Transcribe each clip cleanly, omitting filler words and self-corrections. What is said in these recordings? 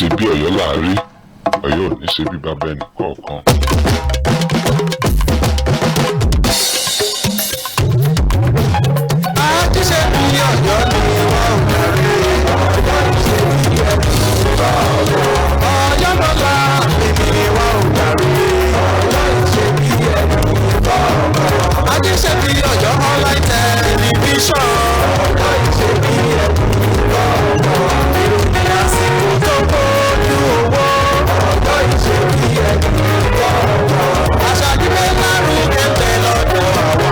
ṣe bí Ọ̀yọ́ là á rí, Ọ̀yọ́ ò ní ṣe bí bàbá ẹnì kọ̀ọ̀kan. Àjíṣe bí Ọ̀yọ́ ni wọ́n ń darí, Ọ̀yọ́ ìṣe bí ẹni bá ọ̀yọ́. Ọ̀yọ́ lọ́la èmi wọ́n ń darí, Ọ̀yọ́ ìṣe bí ẹni bá ọ̀yọ́. Àjíṣe bí Ọ̀yọ́ online television, Ọ̀yọ́ ìṣe bí ẹni bá ọ̀yọ́. Ìròyìn àsìkò tó kójú owó, Ọ̀yọ́ ìṣe bí ẹni bá ọ̀yọ́. Àṣà ìgbé lárugẹ tẹ lọ́dọ̀ àwa,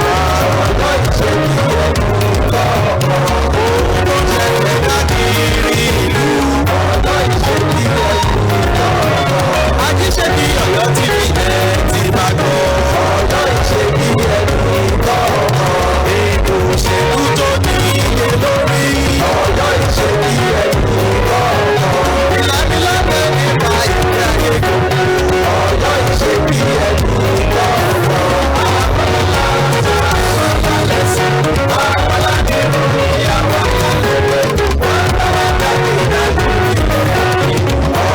Ọ̀yọ́ ìṣe bí ẹni bá ọ̀yọ́. Ohun tó ṣẹlẹ̀ káàkiri ìlú, Ọ̀yọ́ ìṣe bí ẹni bá ọ̀yọ́. Àjíṣe bí Ọ̀yọ́ TV ti máa gbọ́, Ọ̀yọ́ ìṣe bí ẹni bá ọ̀yọ́. Ètò òṣèlú tó ní iye lórí, Ọ̀yọ́ ìṣe bí ẹni bá ọ̀yọ́. Ìlànìlànà nípa ìgbé ayé gbogbo, Ọ̀yọ́ ìṣe bí ẹni bá ọ̀yọ́. Àpàlà tí a sọ lálẹ́ sí, àpàlà nínú ìyàwó àkàlẹ̀, àpàlà jáde dájú ìlẹ̀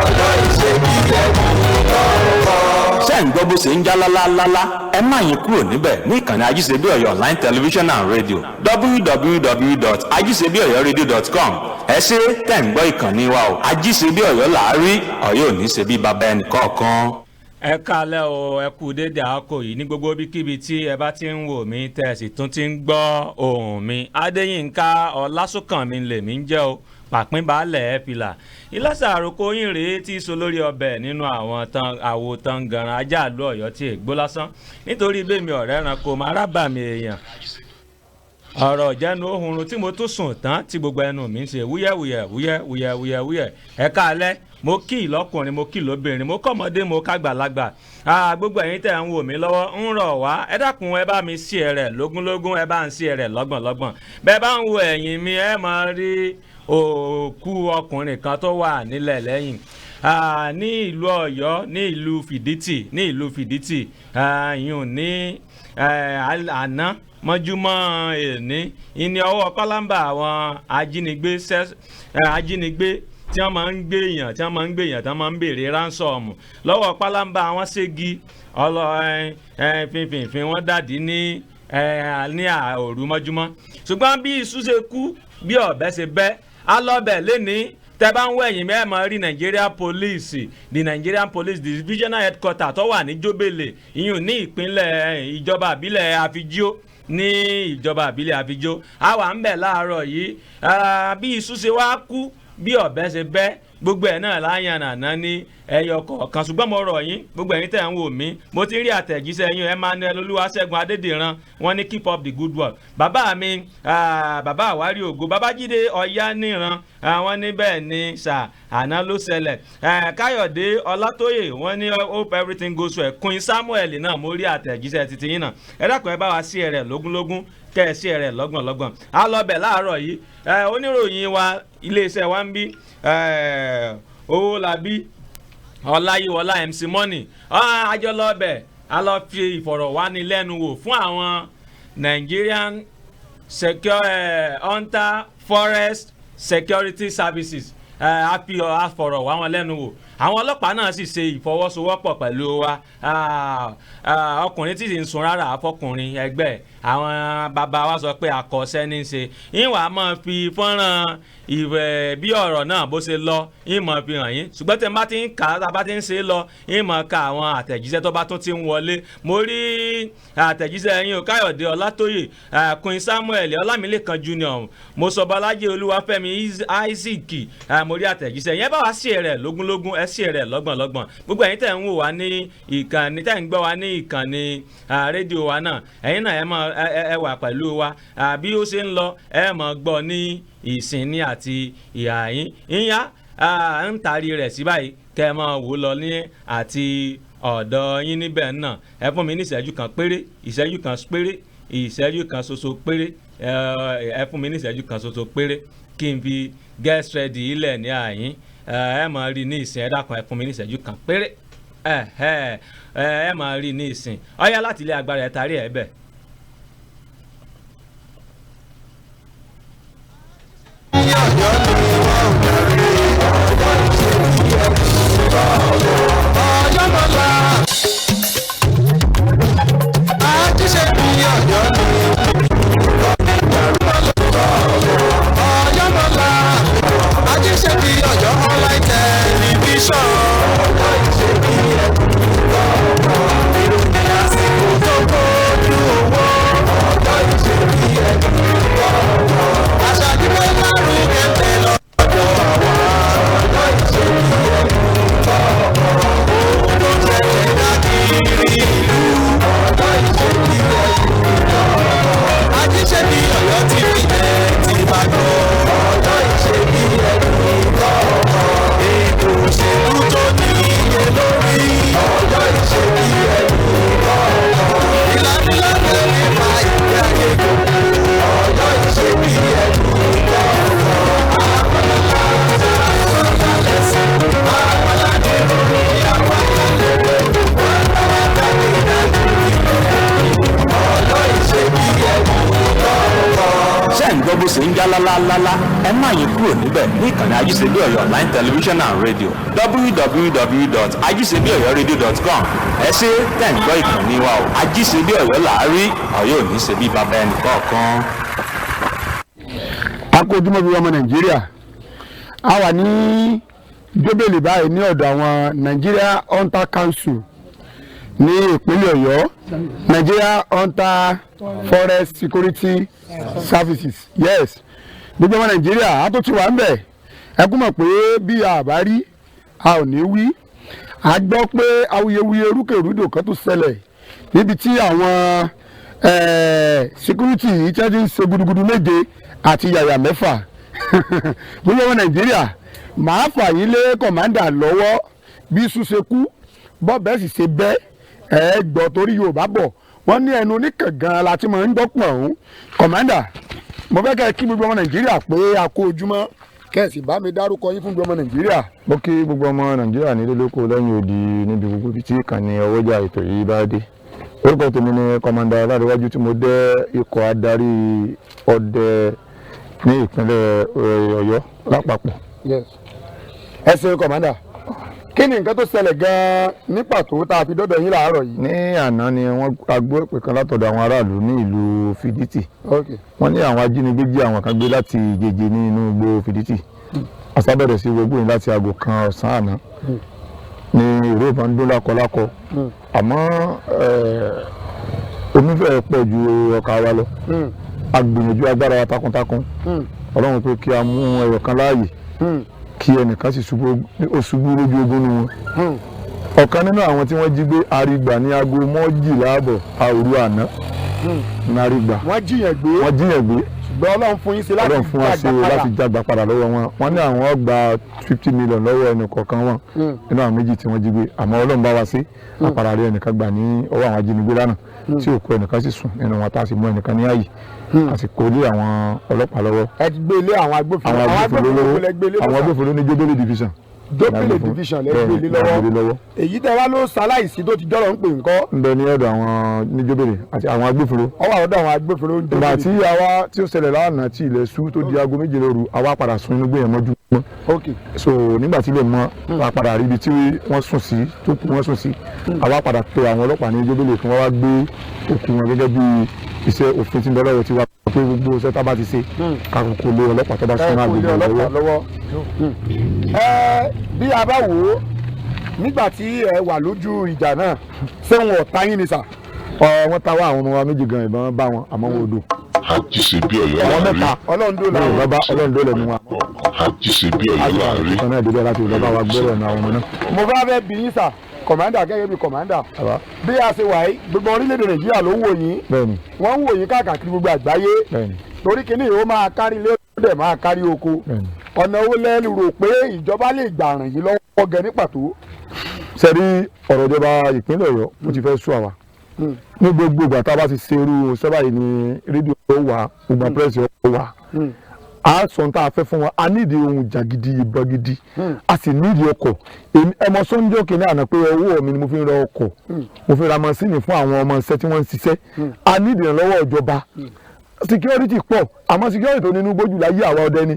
Ọ̀yọ́ ìṣe bí ẹni bá ọ̀yọ́. ṣé ń gbọ́ bó ṣe ń já lálálálá ẹ má yín kúrò níbẹ̀ ní ìkànnì ajíṣebí ọ̀yọ́ online television and radio www.ajíṣebíọ̀yọ́radio.com. ẹ ṣé tẹ̀ ń gbọ́ ìkànnì wa o, ajíṣebí ọ̀yọ́ là á rí, Ọ̀yọ́ ò ní ṣe bí bàbá ẹnì kọ̀ọ̀kan. ẹ kálẹ́ o, ẹ kú dédé àkókò yìí ní gbogbo ibikíbi tí ẹ bá ti ń wò mí tẹ̀sí tún ti ń gbọ́ ohùn mi. Adéyínká Ọlásùnkànmí lèmi ń jẹ́ o, pàpín baálẹ̀ fìlà. ìlàsà àròkọ yín rèé tí so lórí ọbẹ̀ nínú àwọn àwo tangaran ajáàlú Ọ̀yọ́ tí ègbó lásán nítorí bẹ́ẹ̀ mi ọ̀rẹ́ ẹranko máa rábàmì èèyàn. ọ̀rọ̀ ìjẹnu ohun tí mo tún sùn tán tí gbogbo ẹnu mi ń ṣe wúyẹ́wúyẹ́. ẹ káalẹ́, mo kí ìlọ́kùnrin mo kí lóbìnrin mo kọ́mọdé mo kágbàlagbà. gbogbo ẹ̀yin tẹ̀ ń wò mí lọ́wọ́ ń rọ̀ wá, ẹ dákun ẹ bá mi sí ẹ̀rẹ̀ lógúnlógún, ẹ bá ń sí ẹ̀rẹ̀ lọ́gbọ̀nlọ́gbọ̀n. bẹ́ẹ̀ bá ń wo ẹ̀yìn mi ẹ máa rí òkú ọkùnrin kan tó wà nílẹ̀ lẹ́yìn. ní ìlú Ọ̀yọ́ ní ìlú Fiditi ìyún ní àná mọ́júmọ́ èní ìní ọwọ́ pálábà àwọn ajínigbé tí wọ́n máa ń gbé èèyàn tí wọ́n máa ń béèrè ránsọ̀mù lọ́wọ́ pálábà àwọn ségi fínfínfín wọ́n dàdí ní òru mọ́júmọ́. ṣùgbọ́n bí iṣu ṣe kú bí ọ̀bẹ ṣe bẹ́ alọ́bẹ̀ lẹ́ni tẹ́ bá ń wẹ̀yìn mẹ́ẹ̀mọ́ rí Nigerian Police Divisional Headquarter tó wà ní Jóbélé ìyún ní ìpínlẹ̀ ìjọba àbílẹ̀ Àfijíò ní ìjọba àbílẹ̀ Àfijíò. a wà ń bẹ̀ láàárọ̀ yìí bí iṣu ṣe wá kú bí ọ̀bẹ ṣe bẹ́ gbogbo ẹ̀ náà láyàn nàná ní ẹyọ kọ̀ọ̀kan. ṣùgbọ́n mo rọ̀ yín gbogbo ẹ̀yin tẹ̀ ń wò mí, mo ti rí àtẹ̀jíṣẹ́ yín Emmanuel Olúwaṣẹ́gun Adédìran wọ́n ní keep up the good work. bàbá mi bàbá àwárí ògo Babájídé Ọ̀yáníran wọ́n ní bẹ́ẹ̀ ni àná ló ṣẹlẹ̀. Káyọ̀dé Ọlátóyè wọ́n ní hope everything goes well. Queen Samuel náà mo rí àtẹ̀jíṣẹ́ titi yín náà. ẹ dákun ẹ bá wa sí ẹ̀rẹ̀ lógúnlógún kẹ́ẹ̀sí ẹ̀rẹ̀ lọ́gbọ̀nlọ́gbọ̀n. a lọ bẹ̀ láàárọ̀ yìí oníròyìn wa iléeṣẹ́ wa ń bí Owólabí Ọláyíwọlá MC Money àjọ lọ́bẹ̀ a lọ fi ìfọ̀rọ̀wánilẹ́nuwò fún àwọn Nigerian Hunter Forest Security Services a fi àfọ̀rọ̀wá wọn lẹ́nu wò. àwọn ọlọ́pàá náà sì ṣe ìfọwọ́sowọ́pọ̀ pẹ̀lú wa. ọkùnrin tí sì ń sun rárá afọkùnrin ẹgbẹ́ àwọn bàbá wa sọ pé àkọsẹ́ ní í ṣe. ìwà máa fi fọ́nrán ìwẹ̀ bí ọ̀rọ̀ náà bó ṣe lọ ìmọ̀ fi hàn yín. ṣùgbọ́n tí bá ti ń kà á bá ti ń ṣe é lọ ìmọ̀ ka àwọn àtẹ̀jíṣẹ́ tó bá tún ti ń wọlé. mo rí àtẹ̀jíṣẹ́ yín o Káyọ̀dé Ọlátóyè Queen Samuel Ọlámilékan Junior Mọ́sọ̀bọ́lájẹ́ Olúwafẹ́mi Isaac mo rí àtẹ̀jíṣẹ́ yẹn bá wa sí ẹ̀rẹ̀ lógúnlógún ẹ sí ẹ̀rẹ̀ lọ́gbọ̀nlọ́gbọ̀n. gbogbo ẹ̀yin tẹ̀ ń wò wá ní ìkànnì tẹ̀ ń gbọ́ wá ní ìkànnì rédíò wa náà ẹ̀yin náà ẹ wà pẹ̀lú wa bí ó ṣe ń lọ ẹ máa gbọ́ ní ìsìnní àti ìhà yín ìyá ń taari rẹ̀ sí báyìí kẹ́ ẹ máa wò lọ ní àti ọ̀dọ̀ yín níbẹ̀ náà. ẹ fún mi ní ìṣẹ́jú kan ṣoṣo péré ẹ fún mi ní ìṣẹ́jú kan ṣoṣo péré kí n fi get ready ilẹ̀ ní àyín. ẹ máa rí ní ìsìn ẹ dákun ẹ fún mi ní ìṣẹ́jú kan péré ẹ máa rí ní ìsìn ọyá láti ilé agbára ẹ tarí ẹ bẹ̀. Ọ̀yọ́ ni wọ́n ń darí, Ọ̀yọ́ ìṣe bí ẹni bó ṣe ń já lálálálá ẹ má yí kúrò níbẹ̀ ní ìkànnì ajíṣebí ọ̀yọ́ online television and radio www.ajisebiọyọradio.com. ẹ ṣe tẹ̀ ń gbọ́ ìkànnì wa o ajíṣebí ọ̀yọ́ làárí ọ̀yọ́ ò ní ṣe bí bàbá ẹnì kọ̀ọ̀kan. a kó ojúmọ́ bí ọmọ nàìjíríà a wà ní jóbélì báyìí ní ọ̀dọ̀ àwọn Nigeria Hunter Council ní ìpínlẹ̀ ọ̀yọ́ Nigeria Hunter Forest Security Services yes gbogbo ọmọ nàìjíríà a tó ti wà ń bẹ̀ ẹ kú mọ̀ pé bí a bá rí a ò ní wí a gbọ́ pé awuyewuye rúkèrúdò kan tó ṣẹlẹ̀ níbi tí àwọn security yìí tí wọ́n ti ń ṣe gudugudu méje àti yàyà mẹ́fà gbogbo ọmọ nàìjíríà màá fà yín lé kọ̀mándà lọ́wọ́ bí iṣu ṣe kú bọ́ọ̀bẹ́ sì ṣe bẹ́ ẹ gbọ́ torí yorùbá bọ̀ wọ́n ní ẹnu oníkàngán la ti máa ń gbọ́ pọ̀ ọ̀hún kọ̀mándà mo fẹ́ kẹ́ kí gbogbo ọmọ nàìjíríà pé a kó ojúmọ́ kẹ́sì bá mi dárúkọ yín fún gbogbo ọmọ nàìjíríà. mo kí gbogbo ọmọ nàìjíríà nílé lóko lẹ́yìn odi níbi gbogbo tí ìkànnì ọwọ́jà ètò yìí bá dé orúkọ tèmi ni kọmanda ọládéwájú tí mo dé ikọ̀ adarí ọdẹ ní ìpínlẹ̀ ọ̀yọ́ lápapọ̀. ẹ ṣe kọmanda kí ni nǹkan tó ṣẹlẹ̀ gan-an ní pàtó tá a fi dọ́dọ̀ yín láàárọ̀ yìí. ní àná ni wọ́n agbó ìpè kan látọ̀dọ̀ àwọn aráàlú ní ìlú Fiditi wọ́n ní àwọn ajínigbé jí àwọn kan gbé láti Ìjẹ̀jẹ̀ ní inú igbó Fiditi asábẹ̀rẹ̀ sí gbogbo yìí láti aago kan ọ̀sán àná ní ìró ìbọn dún lákọlákọ àmọ́ omi fẹ́ẹ́ pọ̀ ju ọkà wa lọ a gbìyànjú agbára wa takuntakun Ọlọ́run pé kí a mú ẹyọ kan láàyè kí ẹnìkan sì ṣubú lójú ogun nu wọn ọ̀kan nínú àwọn tí wọ́n jí gbé arígbà ní aago mọ́jìlá àbọ̀ àòru àná ní arígbà wọ́n jíyàn gbé ṣùgbọ́n Ọlọ́run fún yín ṣe láti jágbà padà lọ́wọ́ wọn wọ́n ní àwọn gba 50 million lọ́wọ́ ẹnì kọ̀ọ̀kan wọn nínú àwọn méjì tí wọ́n jí gbé àmọ́ Ọlọ́run bá wa ṣe àpàrà rí ẹnìkan gbà ní ọwọ́ àwọn ajínigbé lánàá tí òkú ẹnìkan sì sùn nínú wọn tá a sì mú ẹnìkan ní ààyè àsìkò lé àwọn ọlọ́pàá lọ́wọ́. ẹ ti gbé ilé àwọn agbófinró àwọn agbófinró ní jóbélé division. jóbélé division lẹ́gbẹ̀ẹ́ lọ́wọ́ èyí tẹ wá ló ṣaláìsí tó ti jọ́rọ̀ ń pè ńkọ́. ń bẹ ní ọ̀dọ̀ àwọn ní jóbélé àti àwọn agbófinró. ọwọ́ àwọn ọ̀dọ̀ àwọn agbófinró ń jóbélé. ìgbà tí tí ó ṣẹlẹ̀ lánàá tí ilẹ̀ ṣú tó di aago méje lóru àwa padà sun inú gbé yẹn mọ́jú mọ́. so nígbà tí ilẹ̀ mọ́ a padà rí ibi tí wọ́n sùn sí tó kù wọ́n sùn sí àwa padà pe àwọn ọlọ́pàá ní jóbélé kí wọ́n wá gbé òkú wọn gẹ́gẹ́ bí iṣẹ́ òfin tí ń bẹ lọ́wọ́ ti wá pé gbogbo iṣẹ́ tá a bá ti ṣe kakoko lé ọlọ́pàá tó bá sún náà gbogbo lọ́wọ́. bí a bá wò ó nígbà tí ẹ wà lójú ìjà náà ṣé wọn ò ta yín ni sà. wọ́n ta wá àwọn ọmọ wa méjì gan ìbọn bá wọn àmọ́ wọn ò dò. Ajíṣebí Ọ̀yọ́ àwọn láàrí. mẹ́ta Ọlọ́run dó lẹ́nu wa. Ajíṣebí Ọ̀yọ́ láàrí. ìtàn náà débẹ̀ láti ìlọ́ba wa gbẹ́rọ̀ ẹ̀nu àwọn ọmọ náà. mo bá fẹ́ bí yín sà kọ̀mándà gẹ́gẹ́ bí kọ̀mándà bí a ṣe wà yìí gbogbo orílẹ̀-èdè Nàìjíríà ló ń wò yín wọ́n ń wò yín káàkiri gbogbo àgbáyé torí kíní yìí ó máa kárí ilé ó dẹ̀ máa kárí oko ọ̀nà owó lẹ́nu rò pé ìjọba lè gbà ràn yín lọ́wọ́ gẹ ní pàtó. sẹ́rí ọ̀rọ̀ ìjọba ìpínlẹ̀ Ọ̀yọ́ ó ti fẹ́ sú àwa ní gbogbo ìgbà tá a bá ti ṣe irú sẹ́bà yìí ní rédíò ó wà gbogbo pírẹ́sì ó wà a sọ tá a fẹ́ fún wọn a nídìí ohun ìjà gidi ìbọn gidi a sì nídìí ọkọ̀ ẹmọ sọ́njọ́ kìíní àná pé owó mi ni mo fi ń ra ọkọ̀ mo fi ra mọ́sínì fún àwọn ọmọ iṣẹ́ tí wọ́n ń ṣiṣẹ́ a nídìí ìrànlọ́wọ́ ìjọba security pọ̀ àmọ́ security tó nínú gbójú láyé àwa ọdẹ ni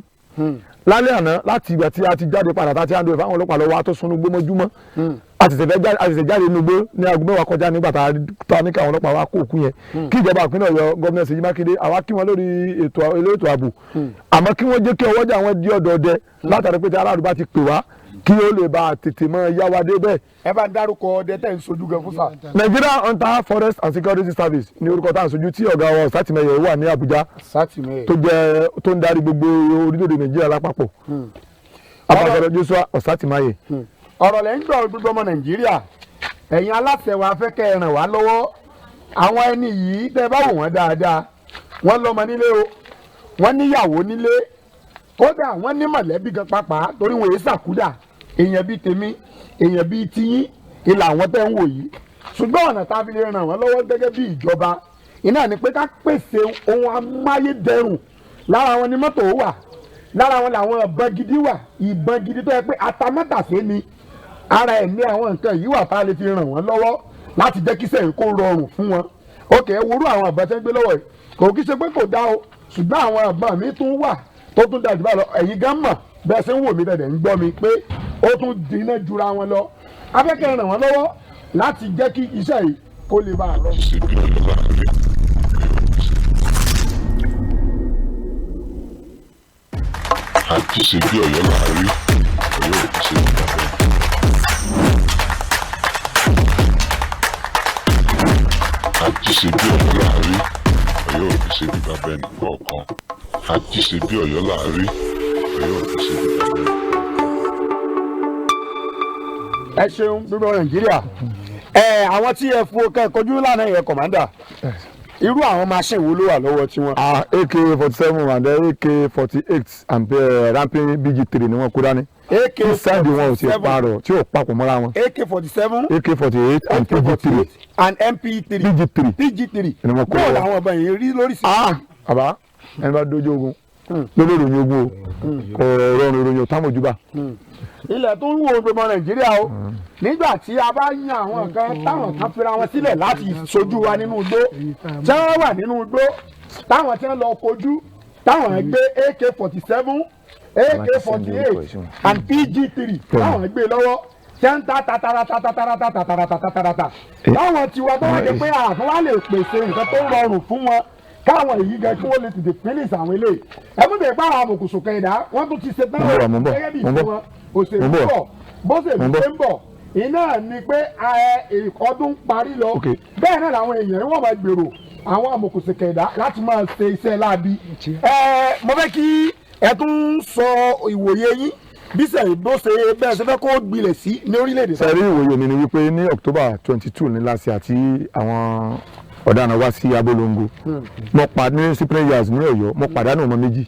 lálẹ́ àná láti ìgbà tí a ti jáde padà tá a ti hàn dé fáwọn ọlọ́pàá lọ́wọ́ àtọ́sùnú gbọ́mọjúmọ́ a sì ṣẹ̀ṣẹ̀ jáde nínú igbó ní aago mẹ́wàá kọjá nígbà tá a ní káwọn ọlọ́pàá wa kó òkú yẹn kí ìjọba ìpínlẹ̀ Ọ̀yọ́ gómìnà Ṣèyí Mákindé àwa kí wọn lórí ètò ààbò àmọ́ kí wọ́n jẹ́ kí ọwọ́jà wọn di ọ̀dọ̀ọ̀dẹ látàrí pé tí aráàlú bá ti pè wá kí ó lè bá tètè mọ yá wa dé bẹ́ẹ̀. ẹ bá ń dárúkọ ọdẹ tẹ́ ń sojú gan fún sà. Nigeria Hunter Forest and Security Service ní orúkọ tá à ń sojú tí ọ̀gá wa Ọ̀sátìmẹ́yẹ wà ní Àbújá tó ń darí gbogbo orílẹ̀-èdè Nàìjíríà lápapọ̀ abájọba Joshua Ọ̀sátìmẹ́yẹ. ọ̀rọ̀ lẹ́ ń gbọ́ gbogbo ọmọ Nàìjíríà ẹ̀yin aláṣẹ wa fẹ́ kẹ́ ẹ ràn wá lọ́wọ́ àwọn ẹni yìí tẹ́ bá wò wọ́n dáadáa wọ́n lọ́mọ nílé o wọ́n níyàwó nílé kódà wọ́n ní mọ̀lẹ́bí gan pàápàá torí wọn èé sàkúdà èèyàn bíi tèmi èèyàn bíi tiyín ilà àwọn tẹ́ ń wò yìí ṣùgbọ́n ọ̀nà tá a fi lè ràn wọ́n lọ́wọ́ gẹ́gẹ́ bí ìjọba iná ni pé ká pèsè ohun amáyédẹrùn lára wọn ni mọ́tò wà lára wọn làwọn ìbọn gidi wà ìbọn gidi tó yẹ pé atamátàsé ni ara ẹ̀ ní àwọn nǹkan yìí wà tá a lè fi ràn wọ́n lọ́wọ́ láti jẹ́ kí sẹ́yìn kó rọrùn fún wọn ok worú àwọn àgbà tẹ́ ń gbé lọ́wọ́ yìí kò kí ṣe pé kò dá o ṣùgbọ́n àwọn àgbà mi tún wà tó tún dájú bá lọ ẹ̀yin gan mọ̀ bẹ́ẹ̀ ṣe ń wò mí dẹ̀dẹ̀ ń gbọ́ mi pé ó tún dínà jura wọn lọ afẹ́kẹ́ ràn wọ́n lọ́wọ́ láti jẹ́ kí iṣẹ́ yìí kó lè bá a lọ. àti ṣe bí Ọ̀yọ́ láàárín Ọ̀yọ́ ò ṣe bí bàbá àti ṣe bí Ọ̀yọ́ láàárín Ọ̀yọ́ ò ṣe bí bàbá ẹnì kọ̀ọ̀kan àti ṣe bí Ọ̀yọ́ láàárín Ọ̀yọ́ ò ṣe bí bàbá ẹnì. ẹ ṣeun gbogbo Nàìjíríà àwọn tí ẹ fún kẹkọjú lánàá yẹn kọmándà irú àwọn machine wo ló wà lọ́wọ́ tí wọ́n. AK-47 and AK-48 and ramping BG3 ni wọ́n kó dání. AK-47 wọn ò ti parọ́ tí ò papọ̀ mọ́ra wọn. AK-47 AK-48 and PG3 and MP3 PG3 ni wọ́n kó bọ́ọ̀lù àwọn ọba yìí rí lórí sí. àbá ẹni bá dojú ogun lórí ìròyìn ogun o kò rọrùn ìròyìn ò táwọn ojúbà. ilẹ̀ tó ń wo gbogbo Nàìjíríà o nígbà tí a bá yan àwọn kan táwọn kan fira wọn sílẹ̀ láti sojú wa nínú igbó tí wọ́n wà nínú igbó táwọn tí wọ́n lọ kojú táwọn gbé AK-47 AK-48 and PG3 táwọn gbé lọ́wọ́ tí wọ́n ń ta tatarata táwọn tiwa tó wọ́n jẹ pé àwọn wa lè pèsè nǹkan tó rọrùn fún wọn káwọn èyí gan kí wọ́n lè tètè finish àwọn eléyìí ẹ mú bèè bá àwọn àbùkù kẹ̀dá wọ́n tún ti ṣe tán gẹ́gẹ́ bí ìfún wọn òṣèlú bọ̀ bó ṣe ṣe ń bọ̀ iná ni pé ọdún parí lọ bẹ́ẹ̀ náà làwọn èèyàn wọ́n máa gbèrò àwọn àmọ̀kùsì kẹ̀dá láti máa ṣe iṣẹ́ láabi. mo fẹ́ kí ẹ tún sọ ìwòye yín bí sẹ́yìn bó ṣe bẹ́ẹ̀ ṣe fẹ́ kó gbilẹ̀ sí ní orílẹ̀-èdè. sẹ́rí ìwòye mi ni wípé ní October 22 ní láti àti àwọn ọ̀daràn wá sí abolongo mo pàdé ní cyprian yards ní Ọ̀yọ́ mo pàdánù ọmọ méjì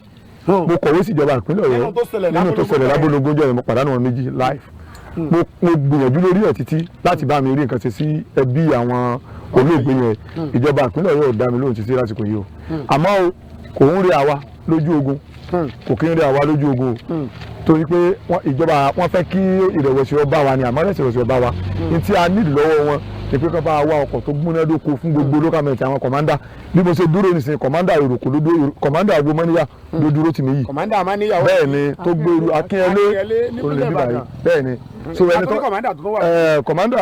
mo kọ̀wé síjọba ìpínlẹ̀ Ọ̀yọ́ nínú tó ṣẹlẹ̀ lábolongo jẹ́ mo pàdánù ọmọ méjì live mo gbìyànjú lórí ẹ̀ títí láti bá mi rí nǹkan ṣe sí ẹbí àwọn olóògbé yẹn ìjọba ìpínlẹ̀ Ọ̀yọ́ ò dá mi lóhùn títí lásìkò yìí o àmọ́ kò ń rí àwa lójú ogun kò kí ń rí àwa lójú ogun o torí pé ìjọba wọn fẹ́ kí ìrẹ̀wẹ̀sì ọba wa ni àmọ́ ìrẹ̀wẹ̀sì ọba wa ní tí a nílò lọ́wọ́ wọn ni pé kọ́ bá wa ọkọ̀ tó gbúnádóko fún gbogbo local government àwọn kọ̀mándà bí mo ṣe dúró nísìnyí kọ̀mándà ìròkò ló dúró kọ̀mándà agbomọ́níyà ló dúró tì mí yìí kọ̀mándà amáníyà bẹ́ẹ̀ ni tó gbèrú Akínyẹlé tó lè bí báyìí bẹ́ẹ̀ ni so ẹni tó kọ̀mándà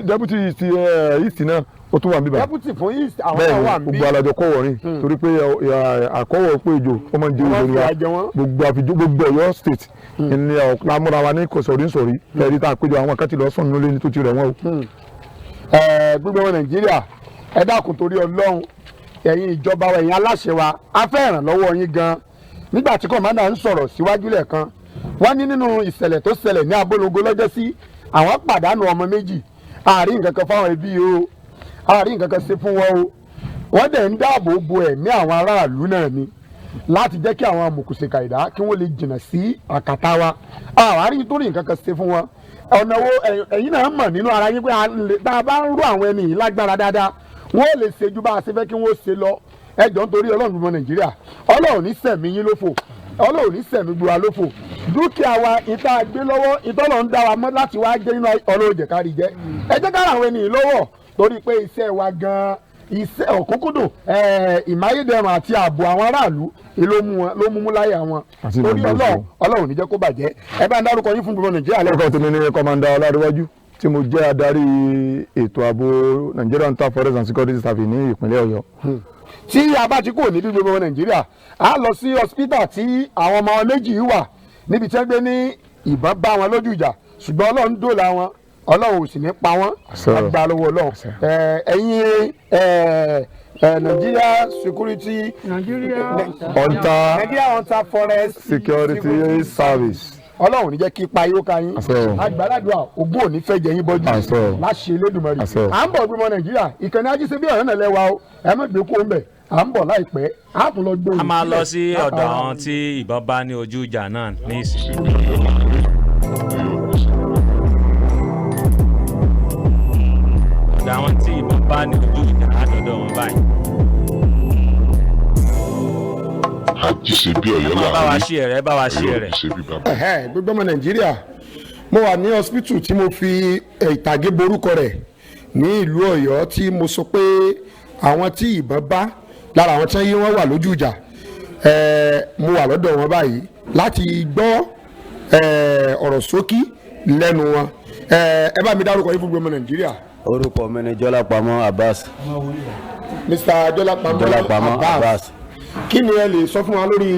deputy east náà ó tún wà níbí báyìí deputy fún east àwọn náà wà níbí gbogbo alájọ kọ́wọ̀ rìn torí pé àkọ́wọ̀ pé ìjò ó máa ń jẹ́ ìjọ wa gbogbo àfijó gbogbo Ọ̀yọ́ state ní ọ̀pọ̀lámúra wa ní sọ̀rí ẹ̀rí tá a péjọ àwọn kan ti lọ sùn nílé ní tó ti rẹ̀ wọ́n o. gbogbo ọmọ Nàìjíríà ẹ dákun torí Ọlọ́run ẹ̀yin ìjọba wa ẹ̀yin aláṣẹ wa a fẹ́ ìrànlọ́wọ́ yín gan nígbà tí kọ̀mándà ń sọ̀rọ̀ síwájú lẹ́ẹ̀kan wọ́n ní nínú ìṣẹ̀lẹ̀ tó ṣẹlẹ̀ ní abolongo lọ́jọ́ sí àwọn pàdánù ọmọ méjì àárín nǹkan kan fáwọn ẹbí o àárín nǹkan kan ṣe fún wọn o wọ́n dẹ̀ ń dáàbò bo ẹ̀mí àwọn aráàlú náà ni láti jẹ́ kí àwọn amòkùnṣèkà ìdá kí wọ́n lè jìnnà sí àkàtà wa àárín tó rí nǹkan kan ṣe fún wọn ọ̀nà wo ẹ̀yin náà mọ̀ nínú ara yín pé tá a bá ń rú àwọn ẹni yìí lágbára dáadáa wọ́n lè ṣe ju bá a ṣe fẹ́ kí wọ́n ṣe lọ ẹjọ́ nítorí Ọlọ́run gbogbo Nàìjíríà Ọlọ́run ní sẹ̀mí yín lófò Ọlọ́run ní sẹ̀mí gbogbo wa lófò dúkìá wa ìta gbé lọ́wọ́ ìtọ́lọ̀ ń dá wa mọ́ láti wá jẹ́ nínú Ọlọ́run jẹ́ kárí jẹ́ ẹ jẹ́ kára àwọn ẹni yìí lọ́wọ́ torí pé iṣẹ́ wa gan-an iṣẹ́ òkúnkúndùn ìmáyédẹrùn àti ààbò àwọn aráàlú ló mú láyé àwọn torí Ọlọ́run ní jẹ́ kó bàjẹ́ ẹ bá ń dárúkọ yín fún gbogbo Nàìjíríà lẹ́kọ̀ọ́. orúkọ tèmi ni kọ́mándà Ọládéwájú tí mo jẹ́ adarí ètò ààbò Nigerian Forest and Security Staff ní ìpínlẹ̀ Ọ̀yọ́. tí a bá ti kúrò níbi gbogbo Nàìjíríà a lọ sí hospital tí àwọn ọmọ méjì wà níbi tí wọ́n gbé ní ìbọn bá wọn lójú ìjà ṣùgbọ́n Ọlọ́run dóòlà wọn Ọlọ́run ò sì ní pa wọ́n agbá lọ́wọ́ Ọlọ́run ẹ̀yin Nigeria Security Nigeria Hunter Forest Security Service Ọlọ́run ní jẹ́ kí ipa yóò ka yín àgbàlagbà ògbó ò ní fẹ́ jẹ yín bọ́jú láṣẹ Elédùmarè à ń bọ̀ gbọmọ Nàìjíríà ìkànnì Ajíṣebí Ọ̀yọ́ náà lẹ́wà o ẹ má gbé kó ń bẹ̀ à ń bọ̀ láìpẹ́ a tún lọ gbé a máa lọ sí ọ̀dọ̀ àwọn tí ìbọn bá ní ojú ìjà náà ní ìsìn. ọ̀dọ̀ àwọn tí ìbọn bá ní ojú ìjà àdọ̀dọ̀ wọn báyìí. Ajíṣebí Ọ̀yọ́ láàárín bá wa ṣí ẹ̀rẹ́ bá wa ṣí ẹ̀rẹ́. gbogbo ọmọ Nàìjíríà mo wà ní hospital tí mo fi ìtàgé borúkọ rẹ̀ ní ìlú Ọ̀yọ́ tí mo sọ pé àwọn tí ìbọn bá lára àwọn tí wọ́n wà lójú ìjà mo wà lọ́dọ̀ wọn báyìí láti gbọ́ ọ̀rọ̀ ṣókí lẹ́nu wọn ẹ bá mi dárúkọ yín fún gbogbo Nàìjíríà. Orúkọ mi ni Jọlápamọ́ Abbas. Mr. Jọlápamọ́ Abbas. Kí ni ẹ lè sọ fún wa lórí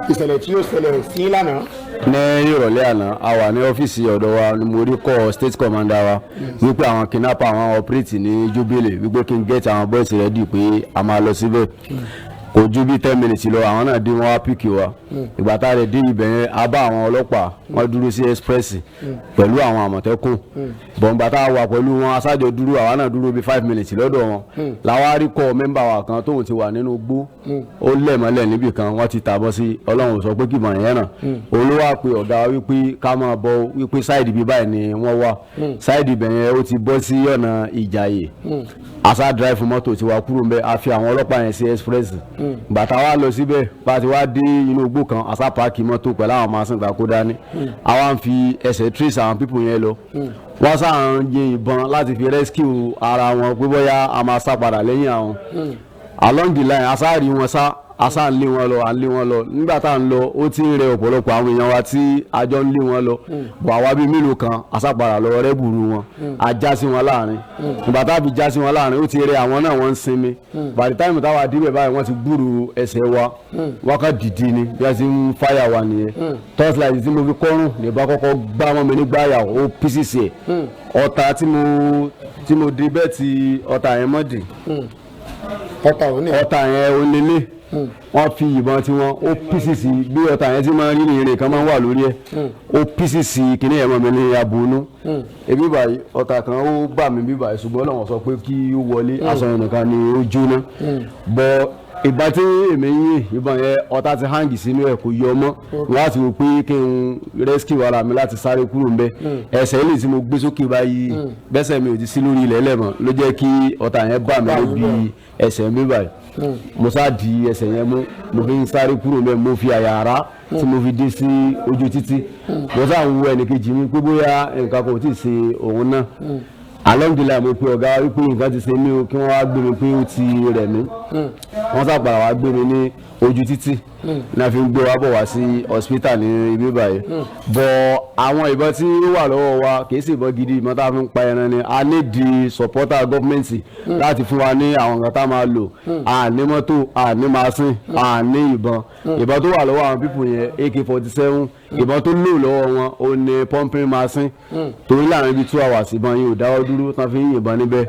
ìṣẹ̀lẹ̀ tí ó ṣẹlẹ̀ sí lánàá? Ní ìrọ̀lẹ́ àná a wà ní ọ́fíìsì ọ̀dọ̀ wa ni mo rí kọ́ state commander wa wípé àwọn kidnapper àwọn operate ní Jubilee wípé kí n get àwọn boys ready pé a máa lọ síbẹ̀. Kò ju bí 10 minutes lọ àwọn náà dé wọn wá píkì wa ìgbà tá a rẹ̀ dé ibẹ̀ yẹn a bá àwọn ọlọ́pàá wọn dúró sí express pẹ̀lú àwọn àmọ̀tẹ́kùn bọ̀ǹgbà tá a wà pẹ̀lú wọn aṣáájú dúró àwọn náà dúró bí 5 minutes lọ́dọ̀ wọn làwa rí kọ́ mẹ́mbà wa kan tóun ti wà nínú gbó ó lẹ̀ mọ́lẹ̀ níbì kan wọ́n ti tàbọ̀ sí Ọlọ́run sọ pé kì mọ̀ yẹn náà olówó àpè ọ̀gá wa wípé ká máa bọ̀ wípé sáìdì bí báyìí ni wọ́n wà sáìdì ibẹ̀ yẹn ó ti bọ́ sí ọ̀nà Ìjàyè àṣà drive mọ́tò ti wá kúrò ń bẹ́ a fi àwọn ọlọ́pàá yẹn sí express gbàtà wa lọ síbẹ̀ bá ti wá dé inú igbó kan àṣà páàkì mọ́tò pẹ̀lú àwọn màsìn gbà kó dání àwa ń fi ẹsẹ̀ trace àwọn pípò yẹn lọ wọ́n sáà ń yin ìbọn láti fi rescue ara wọn pé bóyá a máa sá padà lẹ́yìn àwọn along the line àṣà rí wọn sá àṣà ń lé wọn lọ à ń lé wọn lọ nígbà tá à ń lọ ó ti ń rẹ ọ̀pọ̀lọpọ̀ àwọn èèyàn wa tí àjọ ń lé wọn lọ bọ̀ àwa bíi mélòó kan àṣà padà lọ rẹ́bùrú wọn a já sí wọn láàrin nígbà tá a fi já sí wọn láàrin ó ti rẹ àwọn náà wọ́n ń sinmi by the time táwa débẹ̀ báyìí wọ́n ti gbúrú ẹsẹ̀ wa wọ́n kàn dìde ni bí wọ́n ti ń fáyà wa nìyẹn torchlight tí mo fi kọ́rùn ní bá kọ́kọ́ gbá mọ́ mi nígbà yà ó pcc ẹ̀ ọ̀tá tí mo dé bẹ́ẹ̀ ti ọ̀tá yẹn mọ́ dì ọ̀tá yẹn ó lélẹ̀ wọ́n fi ìbọn tí wọ́n ó pcc bí ọ̀tá yẹn tí máa ń rí ní ìrìn kan máa ń wà lórí ẹ̀ ó pcc kìíní ẹ̀ mọ́ mi ní abunú ebi báyìí ọ̀tá kan ó bà mí bí báyìí ṣùgbọ́n làwọn sọ pé kí ó wọlé aṣọ yẹn nìkan ni ó jóná bọ́ ìgbà tí èmi yìn ìbọn yẹn ọ̀tá ti hangi sínú ẹ̀ kò yọ mọ́ láti wò pé kí n rescue ara mi láti sáré kúrò ńbẹ̀ ẹsẹ̀ ilé tí mo gbé sókè báyìí bẹ́sẹ̀ mi ò ti sí lórí ilẹ̀ ẹlẹ́mọ̀ ló jẹ́ kí ọ̀tá yẹn bà mí lóbi ẹsẹ̀ mi báyìí mo sá di ẹsẹ̀ yẹn mú mo fi ń sáré kúrò ńbẹ̀ mo fi àyà ara tí mo fi dé sí ojú títì mo sá ń wo ẹnìkejì mi pé bóyá nǹkan kò tí ì ṣe òun náà alhamdulilayi mo pe ọ̀gá wípé nǹkan ti ṣe mí o kí wọ́n wá gbé mi pé ó ti rẹ̀ mí wọ́n sàpàrà wá gbé mi ní ojú títì náà fi ń gbé wa bọ̀ wá sí hospital ní ibi báyìí bọ̀ àwọn ìbọn tí ó wà lọ́wọ́ wa kì í sì ìbọn gidi ìbọn tá a fi ń pa ẹran ni a ní di supporter gọ́ọ̀mẹ̀ntì láti fún wa ní àwọn nǹkan tá a máa lò a ní mọ́tò a ní masin a ní ìbọn tó wà lọ́wọ́ àwọn pípò yẹn AK-47 ìbọn tó lò lọ́wọ́ wọn ó ní pumping machine torí láàrin bíi 2 hours ìbọn yìí ò dáwọ́ dúró tán fi ń yìnbọn níbẹ̀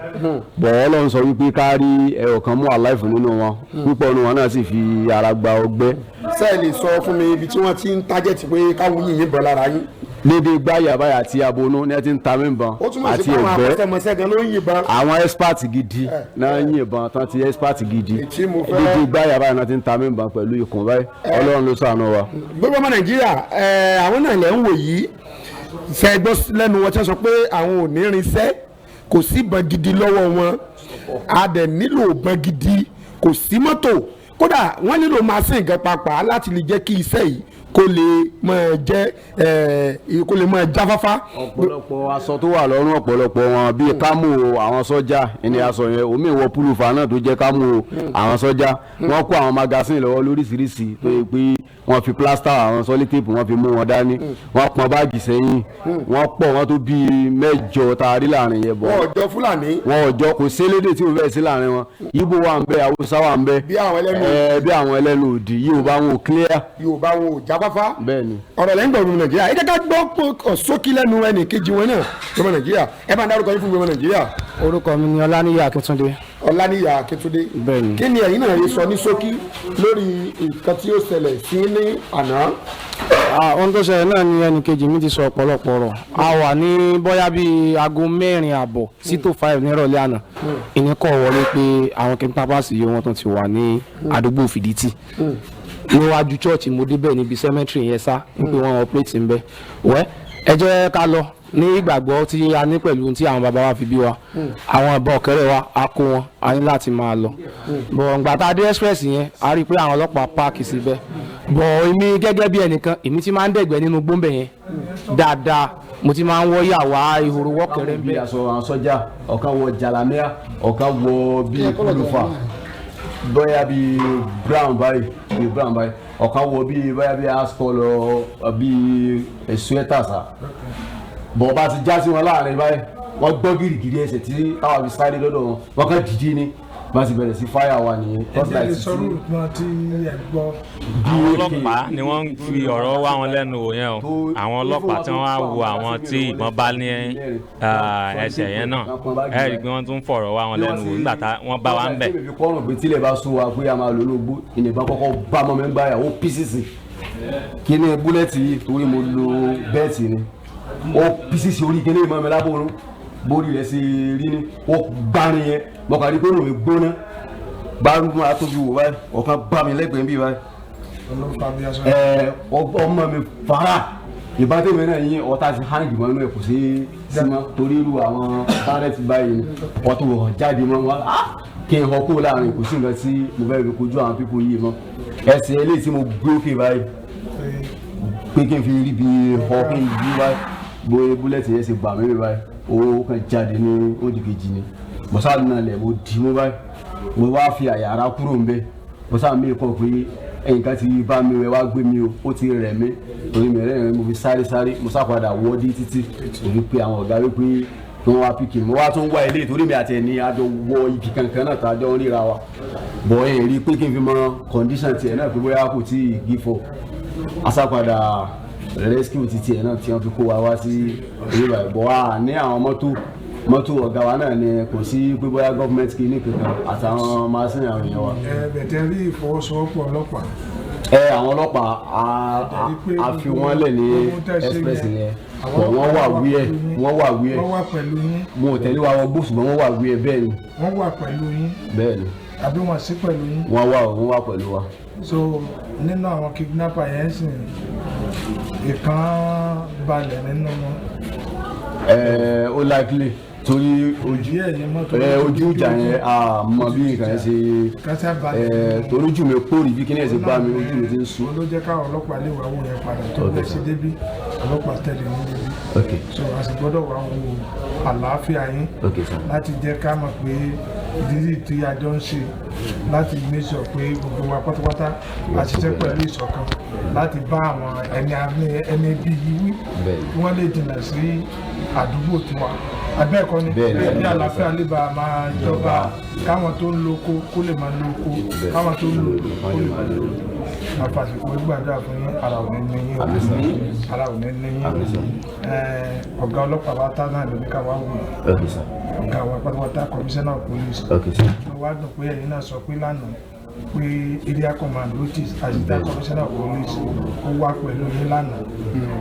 bọ̀ Ọlọ́run sọ wípé ká rí ẹ̀rọ kan mú àláìfù nínú wọn púpọ̀ nínú wọn náà sì fi ara gba ọgbẹ́. sẹ́ẹ̀ lè sọ fún mi ibi tí wọ́n ti ń tájẹ̀tì pé káwọn yìí yìnbọn lára yín. dédé gbáyà báyà àti abonú ni ẹ ti ń ta mí bọn àti ẹgbẹ́ àwọn expert gidi náà ń yìnbọn tán ti expert gidi dédé gbáyà báyà náà ti ń ta mí bọn pẹ̀lú ikùn báyìí Ọlọ́run ló ṣàánú wa. gbogbo ọmọ Nàìjíríà àwọn náà lẹ́ ń wò yìí fẹ́ gbọ́ lẹ́nu wọn tí wọ́n sọ pé àwọn ò ní irinṣẹ́ kò sí ìbọn gidi lọ́wọ́ wọn a dẹ̀ nílò ìbọn gidi kò sí mọ́tò kódà wọ́n nílò machine gan pàápàá láti lè jẹ́ kí iṣẹ́ yìí kó lè máa jẹ́ kó lè máa jáfáfá. ọ̀pọ̀lọpọ̀ aṣọ tó wà lọ́rùn ọ̀pọ̀lọpọ̀ wọn bíi kámò àwọn sọ́jà ẹni aṣọ yẹn omi ìwọ púlùfà náà tó jẹ́ kámò àwọn sọ́jà wọ́n kó àwọn magasin lọ́wọ́ lóríṣiríṣi tó yẹ pé wọ́n fi plaster àwọn sọ́lítèpù wọ́n fi mú wọn dání wọ́n pọn báàgì sẹ́yìn wọ́n pọ̀ wọ́n tó bíi 8 tá a rí láàrin yẹn bọ̀. wọ́n ọjọ́ Fúlàní. wọ́n ọjọ́ kò sélédè tí o fẹ́ sí láàrin wọn Ìgbò wà ń bẹ Haúsá wà ń bẹ bí àwọn ẹlẹ́nu òdì Yorùbá wọn ò clear. Yorùbá wọn ò jáfáfá. bẹ́ẹ̀ni. ọ̀rọ̀ lẹ́yìn gbọ̀ngàn Nàìjíríà ẹ jẹ́ ká gbọ́ sókí lẹ́nu ẹnì kejì wọn náà gbọmọ Nàìjíríà ẹ bá ń dárúkọ yín fún gbọmọ Nàìjíríà. orúkọ mi ni Ọláníyà Akíntúndé. Ọláníyà Akíntúndé. bẹ́ẹ̀ni. kí ni ẹ̀yin náà yẹ sọ ní sókí lórí nǹkan tí ó ṣẹlẹ̀ sí ní àná. ohun tó ṣẹlẹ̀ náà ni ẹnì kejì mi ti sọ ọ̀pọ̀lọpọ̀ ọ̀rọ̀ a wà ní bóyá bíi aago 4:30 sí tó 5 nírọ̀lẹ́ àná ìníkọ̀ wọlé pé àwọn kidnappers yìí wọ́n tún ti wà ní àdúgbò Fiditi níwájú church mo débẹ̀ níbi cemetery yẹn sá pé wọ́n operate ń bẹ̀ wẹ́ ẹ jẹ́ ká lọ ní ìgbàgbọ́ tí a ní pẹ̀lú tí àwọn bàbá wa fi bí wa àwọn ìbọn ọ̀kẹ́rẹ́ wa a kó wọn a ní láti máa lọ bọ̀ ǹgbà tá a dé express yẹn a rí i pé àwọn ọlọ́pàá páàkì síbẹ̀ bọ̀ èmi gẹ́gẹ́ bí ẹnìkan èmi ti máa ń dẹ̀gbẹ́ nínú gbóǹbẹ̀ yẹn dáadáa mo ti máa ń wọ yàwá ìhòòrò wọ́kẹ̀rẹ́ ń bí bẹ̀. aṣọ àwọn sọ́jà ọ̀kan wọ jalamia ọ̀kan wọ bíi kúlùfà bóyá bíi brown báyìí ọ̀kan wọ bíi bóyá bíi askọlọ bíi sweater sa bọ̀ bá ti já sí wọn láàrin báyìí wọ́n gbọ́ gírígírí ẹsẹ̀ tí àwọn àbí sáré lọ́dọ̀ wọn wọ́n kàn dìde ní bá ti bẹ̀rẹ̀ sí fáyà wa nìyẹn. ẹ̀jẹ̀ lè sọ̀rọ̀ ìpín tí ẹ̀ gbọ́. àwọn ọlọ́pàá ni wọ́n ń fi ọ̀rọ̀ wá wọn lẹ́nu wò yẹn o àwọn ọlọ́pàá tí wọ́n á wo àwọn tí ìbọn bá ní ẹsẹ̀ yẹn náà ẹ rí i pé wọ́n tún fọ̀rọ̀ wá wọn lẹ́nu wò nígbà tá wọ́n bá wa ń bẹ̀. tí kọ́rùn pé tílẹ̀ bá sún wa pé a máa lò lógbó ìnìbọn kọ́kọ́ bá ọmọ mi ń gbáyà ó písìsì kí ni búlẹ̀tì yìí torí mo lo bẹ́ẹ̀tì ni ó písìsì orí kíní ìmọ̀ mi lábòrún bórí rẹ̀ ṣe rí ni ó gbárin yẹn mọ̀kàrí pé òun gbóná bá ń mú atóbi wò báyìí ọ̀kan bá mi lẹ́gbẹ̀ẹ́ ń bí báyìí ọmọ mi fara ìbátẹ́mi náà yín ọ̀tá ti hàn jùmọ̀ inú ẹ̀ kò sí símọ́ torí irú àwọn kárẹ́tì báyìí ọ̀tọ̀ wọ̀ jáde mọ́ wọn kí n họ kó láàrin kò sí nǹkan tí mo fẹ́ fi kojú àwọn pípọ̀ yìí mọ́ ẹsẹ̀ eléyìí tí mo gbé òkè báyìí pé kí n fi rí bí họ kí n bí báyìí bóyá búlẹ̀tì yẹn ṣe gbà mí báyìí ó kàn jáde ní ojú kejì ni bọ́sálù náà lẹ̀ mo dì mú báyìí mo wá fi àyà ara kúrò ń bẹ́ bọ́sálù mi kọ̀ pé ẹ̀yìn kan ti bá mi rẹ̀ wá gbé mi o ó ti rẹ̀ mí torí mi rẹ̀ mo fi sáré mo sápadà wọ́ dé títí torí pé àwọn ọ̀gá wípé kí wọ́n wá pìkì mi mo wá tún wá ilé torí mi àti ẹni àjọ wọ ibi kankan náà tá a jọ ń ríra wa bọ̀ ẹ̀ rí pé kí n fi mọ condition tiẹ̀ náà pé bóyá kò tí ì gífọ̀ asápadà rescue ti tiẹ̀ náà tí wọ́n fi kó wa wá sí ilé ìbàdàn bọ̀ wá ní àwọn mọ́tò ọ̀gá wa náà ni kò sí pé bóyá gọ́ọ̀mẹ̀ntì kìíní kankan àtàwọn masini àwọn èèyàn wa. bẹ̀tẹ̀ rí ìfọwọ́sowọ́pọ̀ ọlọ́pàá. àwọn ọlọ́pàá a fi wọ́n lẹ̀ ní express yẹn wọ́n wà wíẹ̀. wọ́n wà pẹ̀lú yín. mo ò tẹ̀lé wa wọ bó ṣùgbọ́n wọ́n wà wíẹ̀ bẹ́ẹ̀ ni. wọ́n wà pẹ̀lú yín. bẹ́ẹ̀ ni. àbí wọ́n sí pẹ̀lú yín. wọ́n wà pẹ̀lú wa. so nínú àwọn kidnapper yẹn sì ìkan balẹ̀ nínú wọn. ó likely torí ojú ìjà yẹn mọ bí nǹkan yẹn ṣe torí ojú mi kórì bí kíní ẹ̀ ṣe bá mi ojú mi ti ń sùn. ló jẹ́ káwọn ọlọ́pàá lè wá wò yẹn padà tó bẹ́ẹ̀ ṣe débi ọlọ́pàá tẹ̀lé ní débi so a sì gbọ́dọ̀ wá wo àlàáfíà yín láti jẹ́ ká mọ̀ pé ìdílé tí a jọ ń ṣe láti make sure pé gbogbo wa pátápátá a ṣiṣẹ́ pẹ̀lú ìṣọ̀kan láti bá àwọn ẹni bí yìí wí kí wọ́n lè jìnnà sí àdúgbò tiwa abẹ́ẹ̀kọ́ ni ní àlàáfíà lè bá máa jọba káwọn tó ń loko kó lè máa loko káwọn tó ń loko kó lè máa loko àfàsìkò gbàdúrà fún yín ara ò ní ní yín ara ò ní ní yín ọ̀gá ọlọ́pàá bá tá náà lóní ká wá wò ọ̀gá wa pátápátá kọmíṣánná pólísì wọ́n wá dùn pé ẹ̀yin náà sọ pé lánàá pé area command notice àṣìṣe kọmíṣánná pólísì ó wá pẹ̀lú yín lánàá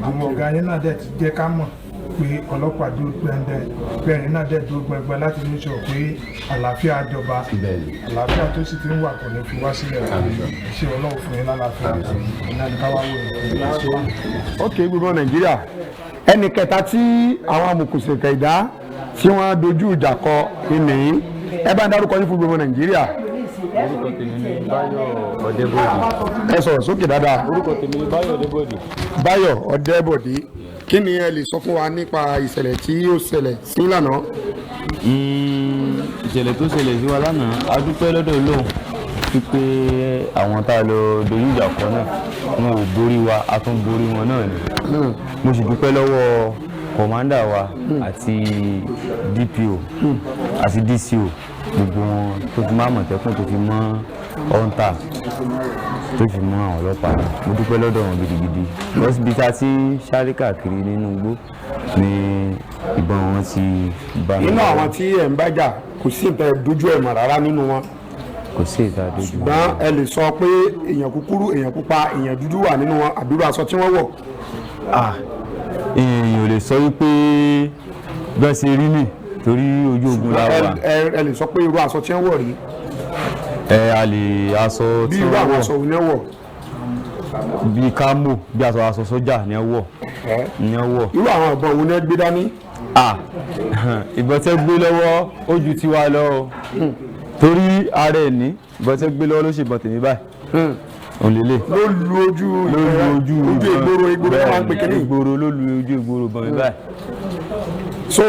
àwọn ọ̀gá yín náà dẹ̀ ti jẹ́ ká mọ̀ pé ọlọ́pàá dúró gbẹ̀ndẹ̀ bẹ́ẹ̀ náà dẹ̀ dúró gbẹ̀ngbẹ̀ láti ní sọ pé àlàáfíà jọba àlàáfíà tó sì ti ń wà kò ní fi wá sílẹ̀ ṣé ọlọ́run fún yín lálàáfíà iná ní káwá wò ó. ok gbogbo nàìjíríà ẹnì kẹta tí àwọn amòkùnsìnkà ìdá tí wọ́n dojú ìjà kọ ìnìyí ẹ bá ń dárúkọ yín fún gbogbo nàìjíríà. orúkọ tèmi ni Báyọ̀ Ọ̀dẹ́bọ̀dé. ẹ sọ̀rọ̀ sókè dáadáa. orúkọ tèmi ni Báyọ̀ Ọ̀dẹ́bọ̀dé. Báyọ̀ Ọ̀dẹ́bọ̀dé kí ni ẹ lè sọ fún wa nípa ìṣẹ̀lẹ̀ tí ó ṣẹlẹ̀ sí lánàá. ìṣẹ̀lẹ̀ tó ṣẹlẹ̀ sí wa lánàá a dúpẹ́ lọ́dọ̀ Ọlọ́run wípé àwọn tá a lọ dojú ìjà kọ náà wọn ò borí wa a tún borí wọn náà ni. mo sì dúpẹ́ lọ́wọ́ kọ̀mándà wa àti DPO àti DCO gbogbo wọn tó fi máa Àmọ̀tẹ́kùn tó fi mọ́ ọ̀ǹtà tó fi mọ́ àwọn ọlọ́pàá náà mo dúpẹ́ lọ́dọ̀ wọn gidigidi lọ́sibítà tí sáré káàkiri nínú igbó ni ìbọn wọn ti bá mi. nínú àwọn tí ẹ̀ ń bájà kò sí ìtẹ̀ dojú ẹ̀ mọ̀ rárá nínú wọn. kò sí ìta dojú. ṣùgbọ́n ẹ lè sọ pé èèyàn kúkúrú èèyàn pupa èèyàn dúdú wà nínú wọn àbí irú aṣọ tí wọ́n wọ̀. èèyàn ò lè sọ wípé bẹ́ẹ̀ ṣe rí nì torí ojú ogun la wà. ẹ lè sọ pé irú aṣọ tí wọ́n wọ̀ rí. a lè aṣọ tí wọ́n wọ̀ bí irú àwọn aṣọ wo ni wọ́n wọ̀. bí kámò bí aṣọ sọ́jà ni wọ́n wọ̀. irú àwọn ìbọn wo ni ẹ gbé dání. ìbọn tẹ́ gbé lọ́wọ́ ó ju tiwa lọ torí ara ẹ̀ ní ìbọn tẹ́ gbé lọ́wọ́ ló ṣe ìbọn tèmi báyìí òlélẹ̀ ló lu ojú ìgboro máa ń pè kínní. ìgboro ló lu ojú ìgboro bọ̀ mí báyìí. so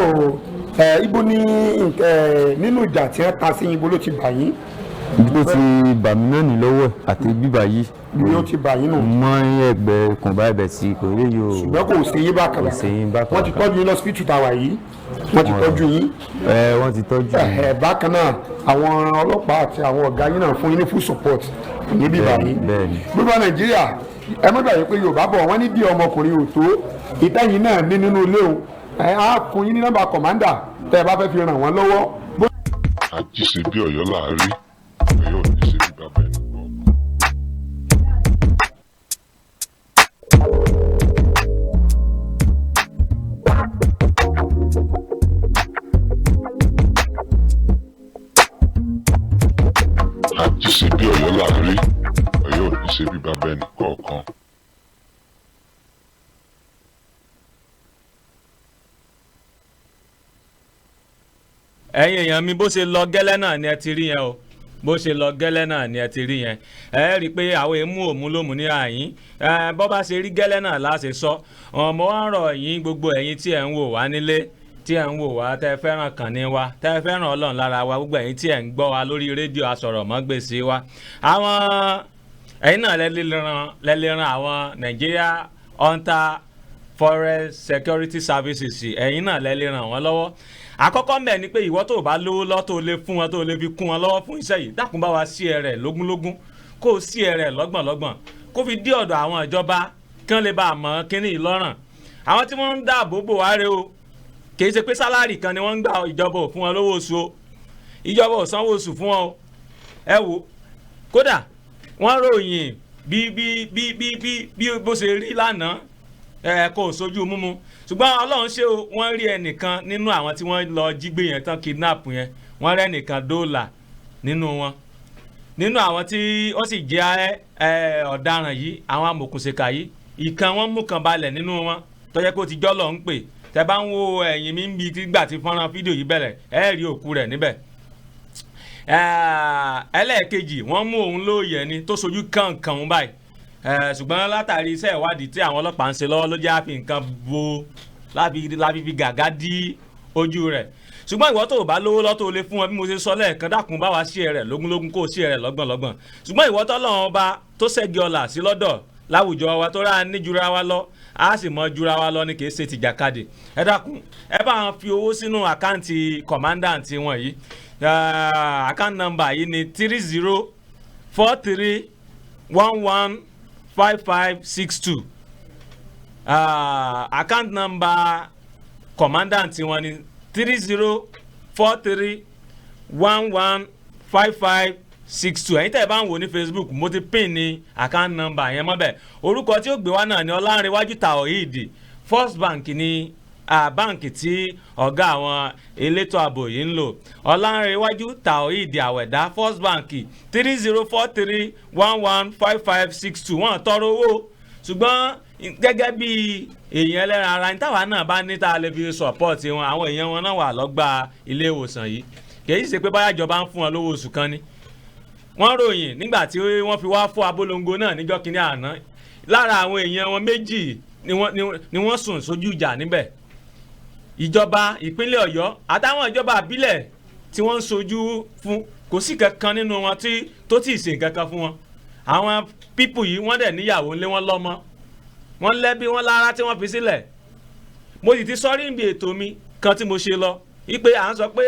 ibo ni nínú ìjà tí wọ́n ta sí ibo ló ti bà yín. ibi tó ti bà mí náà ní lọ́wọ́ àti bíbà yìí. ibi ó ti bà yín nù. mọ́ ẹgbẹ́ kàn bá ẹbẹ̀ sí kò rí yóò. ṣùgbọ́n kò sí yín bákan náà. kò sí yín bákan náà. wọ́n ti tọ́jú yín lọ́sibítù tàwa yìí. wọ́n ti tọ́jú yín. wọ́n ti tọ́jú yín. bákan náà àwọn ọlọ́pàá àti àwọn ọ̀gá yín náà fún yín ní full support níbí báyìí. gbogbo Nàìjíríà ẹ má gbàgbé pé Yorùbá bọ̀ wọ́n ní bí ọmọkùnrin ò tó ìtẹ́yìn náà ní nínú ilé o á fún yín ní nọ́mbà kọ̀mándà tẹ́ ẹ bá fẹ́ fi ràn wọ́n lọ́wọ́. àjíṣe bí Ọ̀yọ́ láàárín Ọ̀yọ́ ò ní ṣe bí bàbá ẹni kọ̀ọ̀kan. àjíṣe bí Ọ̀yọ́ láàárín Ọ̀yọ́ ò ní ṣe bí bàbá ẹni kọ̀ọ̀kan. ẹ̀yin èèyàn mi bó ṣe lọ gẹ́lẹ́ náà ni ẹ ti rí yẹn o bó ṣe lọ gẹ́lẹ́ náà ni ẹ ti rí yẹn ẹ rí i pé àwọn èèmú òmú ló mú ní àyín bọ́ bá ṣe rí gẹ́lẹ́ náà láṣẹ sọ ọmọ wa ń rọ̀ yín gbogbo ẹ̀yin tí ẹ̀ ń wò wá nílé tí ẹ̀ ń wò wá tẹ́ fẹ́ràn kàn ní wa tẹ́ fẹ́ràn Ọlọ́run lára wa gbogbo ẹ̀yin tí ẹ̀ ń gbọ́ wa lórí rédíò asọ̀rọ̀mọ́gbèsì wa àwọn ẹ̀yin náà lẹ́lẹ́ ran àwọn Nigeria Hunter Forest Security Services ẹ̀yin náà lẹ́lẹ́ ràn wọ́n lọ́wọ́ àkọ́kọ́ mẹ́ ni pé ìwọ tó bá lówó lọ́ tó lè fún wọn tó lè fi kún wọn lọ́wọ́ fún iṣẹ́ yìí dákun bá wa sí ẹ rẹ̀ lógúnlógún kó o sí ẹ rẹ̀ lọ́gbọ̀nlọ́gbọ̀n kó fi dé ọ̀dọ̀ àwọn ìjọba kí wọ́n lè bá a mọ̀ kínní ìlọ́ràn àwọn tí wọ́n ń dáàbò bò wá rè o kì í ṣe pé sálárì kan ni wọ́n ń gbà ìjọba ò fún wọn lówó oṣù o ìjọba ò sanwó oṣù fún wọn o ẹ wo kódà wọ́n ròyìn bí bó ṣe rí lánàá kò sójú múmu ṣùgbọ́n Ọlọ́run ṣe wọ́n rí ẹnìkan nínú àwọn tí wọ́n lọ jí gbé yẹn tán kidnap yẹn wọ́n rí ẹnìkan dóòlà nínú wọn nínú àwọn tí wọ́n sì jẹ́ ọ̀daràn yìí àwọn amòkùnṣèkà yìí ìkan wọ́n mú kan balẹ̀ nínú wọn tó jẹ́ pé ó ti jọ́lọ̀ ń pè tẹ́ bá ń wo ẹ̀yìn mi ń bi gbà tí fọ́nrán fídíò yìí bẹ̀rẹ̀ ẹ rí òkú rẹ̀ níbẹ̀ ẹlẹ́ẹ̀kejì wọ́n mú òun lóòyẹ̀ ni tó sojú kànkàn báyìí ṣùgbọ́n látàrí iṣẹ́ ìwádìí tí àwọn ọlọ́pàá ń ṣe lọ́wọ́ ló jẹ́ àfi nǹkan bo láfi fi gàgá dí ojú rẹ̀ ṣùgbọ́n ìwọ tó bá lówó lọ́tọ̀ lè fún wọn bí mo ṣe sọ lẹ́ẹ̀kan dákun bá wa sí ẹ rẹ̀ lógúnlógún kó o sí ẹ rẹ̀ lọ́gbọ̀nlọ́gbọ̀n ṣùgbọ́n ìwọ tọ́lọ́run ọba tó ṣẹ́gi ọlà sí lọ́dọ̀ láwùjọ wa tó rà ní jura wa lọ a sì mọ jura wa lọ ní kì í ṣe tìjàkadì ẹ dákun ẹ bá wọn fi owó sínú àkáǹtì commandant wọn yìí account number yìí ni 3043115562 account number commandant wọn ni 3043115562 ẹ̀yin tẹ́ ẹ bá ń wò ní Facebook mo ti pin ní account number yẹn mọ́bẹ̀ orúkọ tí ó gbé wá náà ni Ọlánrewájú Taoheed First Bank ní báǹkì tí ọ̀gá àwọn elétò ààbò yìí ń lò Ọlánrewájú Taoheed Àwẹ̀dá First Bank 3043115562 wọ́n tọrọ owó ṣùgbọ́n gẹ́gẹ́ bí èèyàn ẹlẹ́ran ara ní táwa náà bá ní tá a lè fi support wọn àwọn èèyàn wọn náà wà lọ́gbà ilé ìwòsàn yìí kìí ṣe pé báyà ìjọba ń fún wọn lówó oṣù kan ni wọ́n ròyìn nígbà tí wọ́n fi wá fọ́ abolongo náà níjọ́ kínní àná lára àwọn èèyàn wọn méjì ni wọ́n sùn sójú ìjà níbẹ̀ ìjọba ìpínlẹ̀ Ọ̀yọ́ àtàwọn ìjọba àbílẹ̀ tí wọ́n ń sojú fún kò sí kankan nínú wọn tó tí ì ṣe kankan fún wọn àwọn pípù yìí wọ́n dẹ̀ níyàwó ńlé wọn lọ́mọ wọ́n lẹ́bí wọn lára tí wọ́n fi sílẹ̀ mo sì ti sọ́rí níbi ètò mi kan tí mo ṣe lọ wípé à ń sọ pé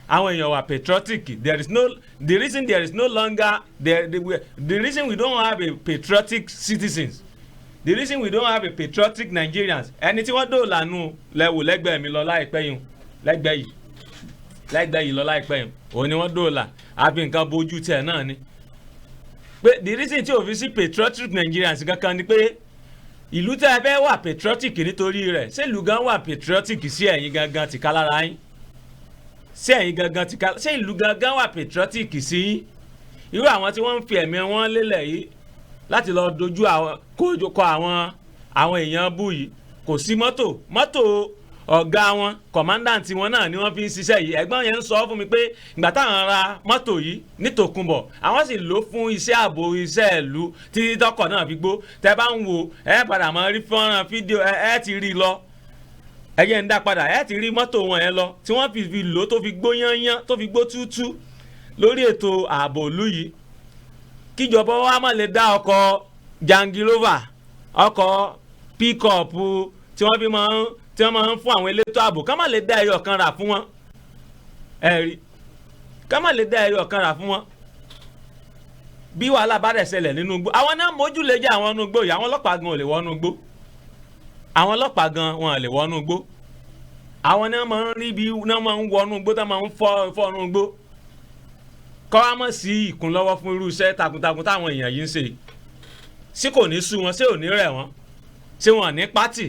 àwọn èèyàn wà patriotic the reason there is no longer the reason we don't have a patriotic citizens the reason we don't have a patriotic Nigerians ẹni tí wọ́n dóòlà nù lẹ́wò lẹ́gbẹ̀ẹ́ mi lọ láìpẹ́ yìí lẹ́gbẹ̀ẹ́ yìí lọ láìpẹ́ yìí òun ni wọ́n dóòlà àfi nǹkan bójú tẹ̀ náà ni pé the reason tí ò fi sí patriotic Nigerians kankan ni pé ìlú tẹ́ ẹ fẹ́ wà patriotic nítorí rẹ̀ ṣé ìlú gan wà patriotic sí ẹ̀yin gangan tìka lára yín sí ẹ̀yin gangan tìka ṣé ìlú gangan wà patriotic sí yín irú àwọn tí wọ́n ń fi ẹ̀mí wọn lélẹ̀ yìí láti lọ dojú kọ àwọn èèyàn bú yìí kò sí mọ́tò ọ̀gá wọn kọ̀mándàntì wọn náà ni wọ́n fi ń ṣiṣẹ́ yìí ẹ̀gbọ́n yẹn ń sọ fún mi pé ìgbà táwọn ra mọ́tò yìí nítòkunbọ̀ àwọn sì lò fún iṣẹ́ ààbò iṣẹ́ ìlú tí tọkọ̀ náà fi gbó tẹ́ bá ń wo ẹ padà mọ́ rí fọ́nrán fídíò ẹ ti rí lọ ẹ̀yẹ ń dá padà ẹ ti rí mọ́tò wọn yẹn lọ tí wọ́n fi lò tó fi gbó yányán tó fi gbó túútú lórí ètò ààbò ìlú yìí kíjọba wa má lè dá ọkọ̀ jangirova ọkọ̀ pick-up tí wọ́n máa ń fún àwọn elétò ààbò ká má lè dá ẹyọ kan rà fún wọn ẹ̀rí ká má lè dá ẹyọ kan rà fún wọn bí wàhálà bá dẹ̀ ṣẹlẹ̀ nínú igbó àwọn náà mójú lè jẹ́ àwọn inú igbó yìí àwọn ọlọ́pàá gan ò lè wọnú igbó àwọn ọlọ́pàá gan wọn ò lè wọnú igbó àwọn náà máa ń rí bí náà máa ń wọnú igbó tá máa ń fọ́nú igbó kọ́ wá mọ̀ sí ìkúnlọ́wọ́ fún irú iṣẹ́ takuntakun táwọn èèyàn yìí ń ṣe sí kò ní sú wọn sí ò ní rẹ̀ wọ́n sí wọn ní pátì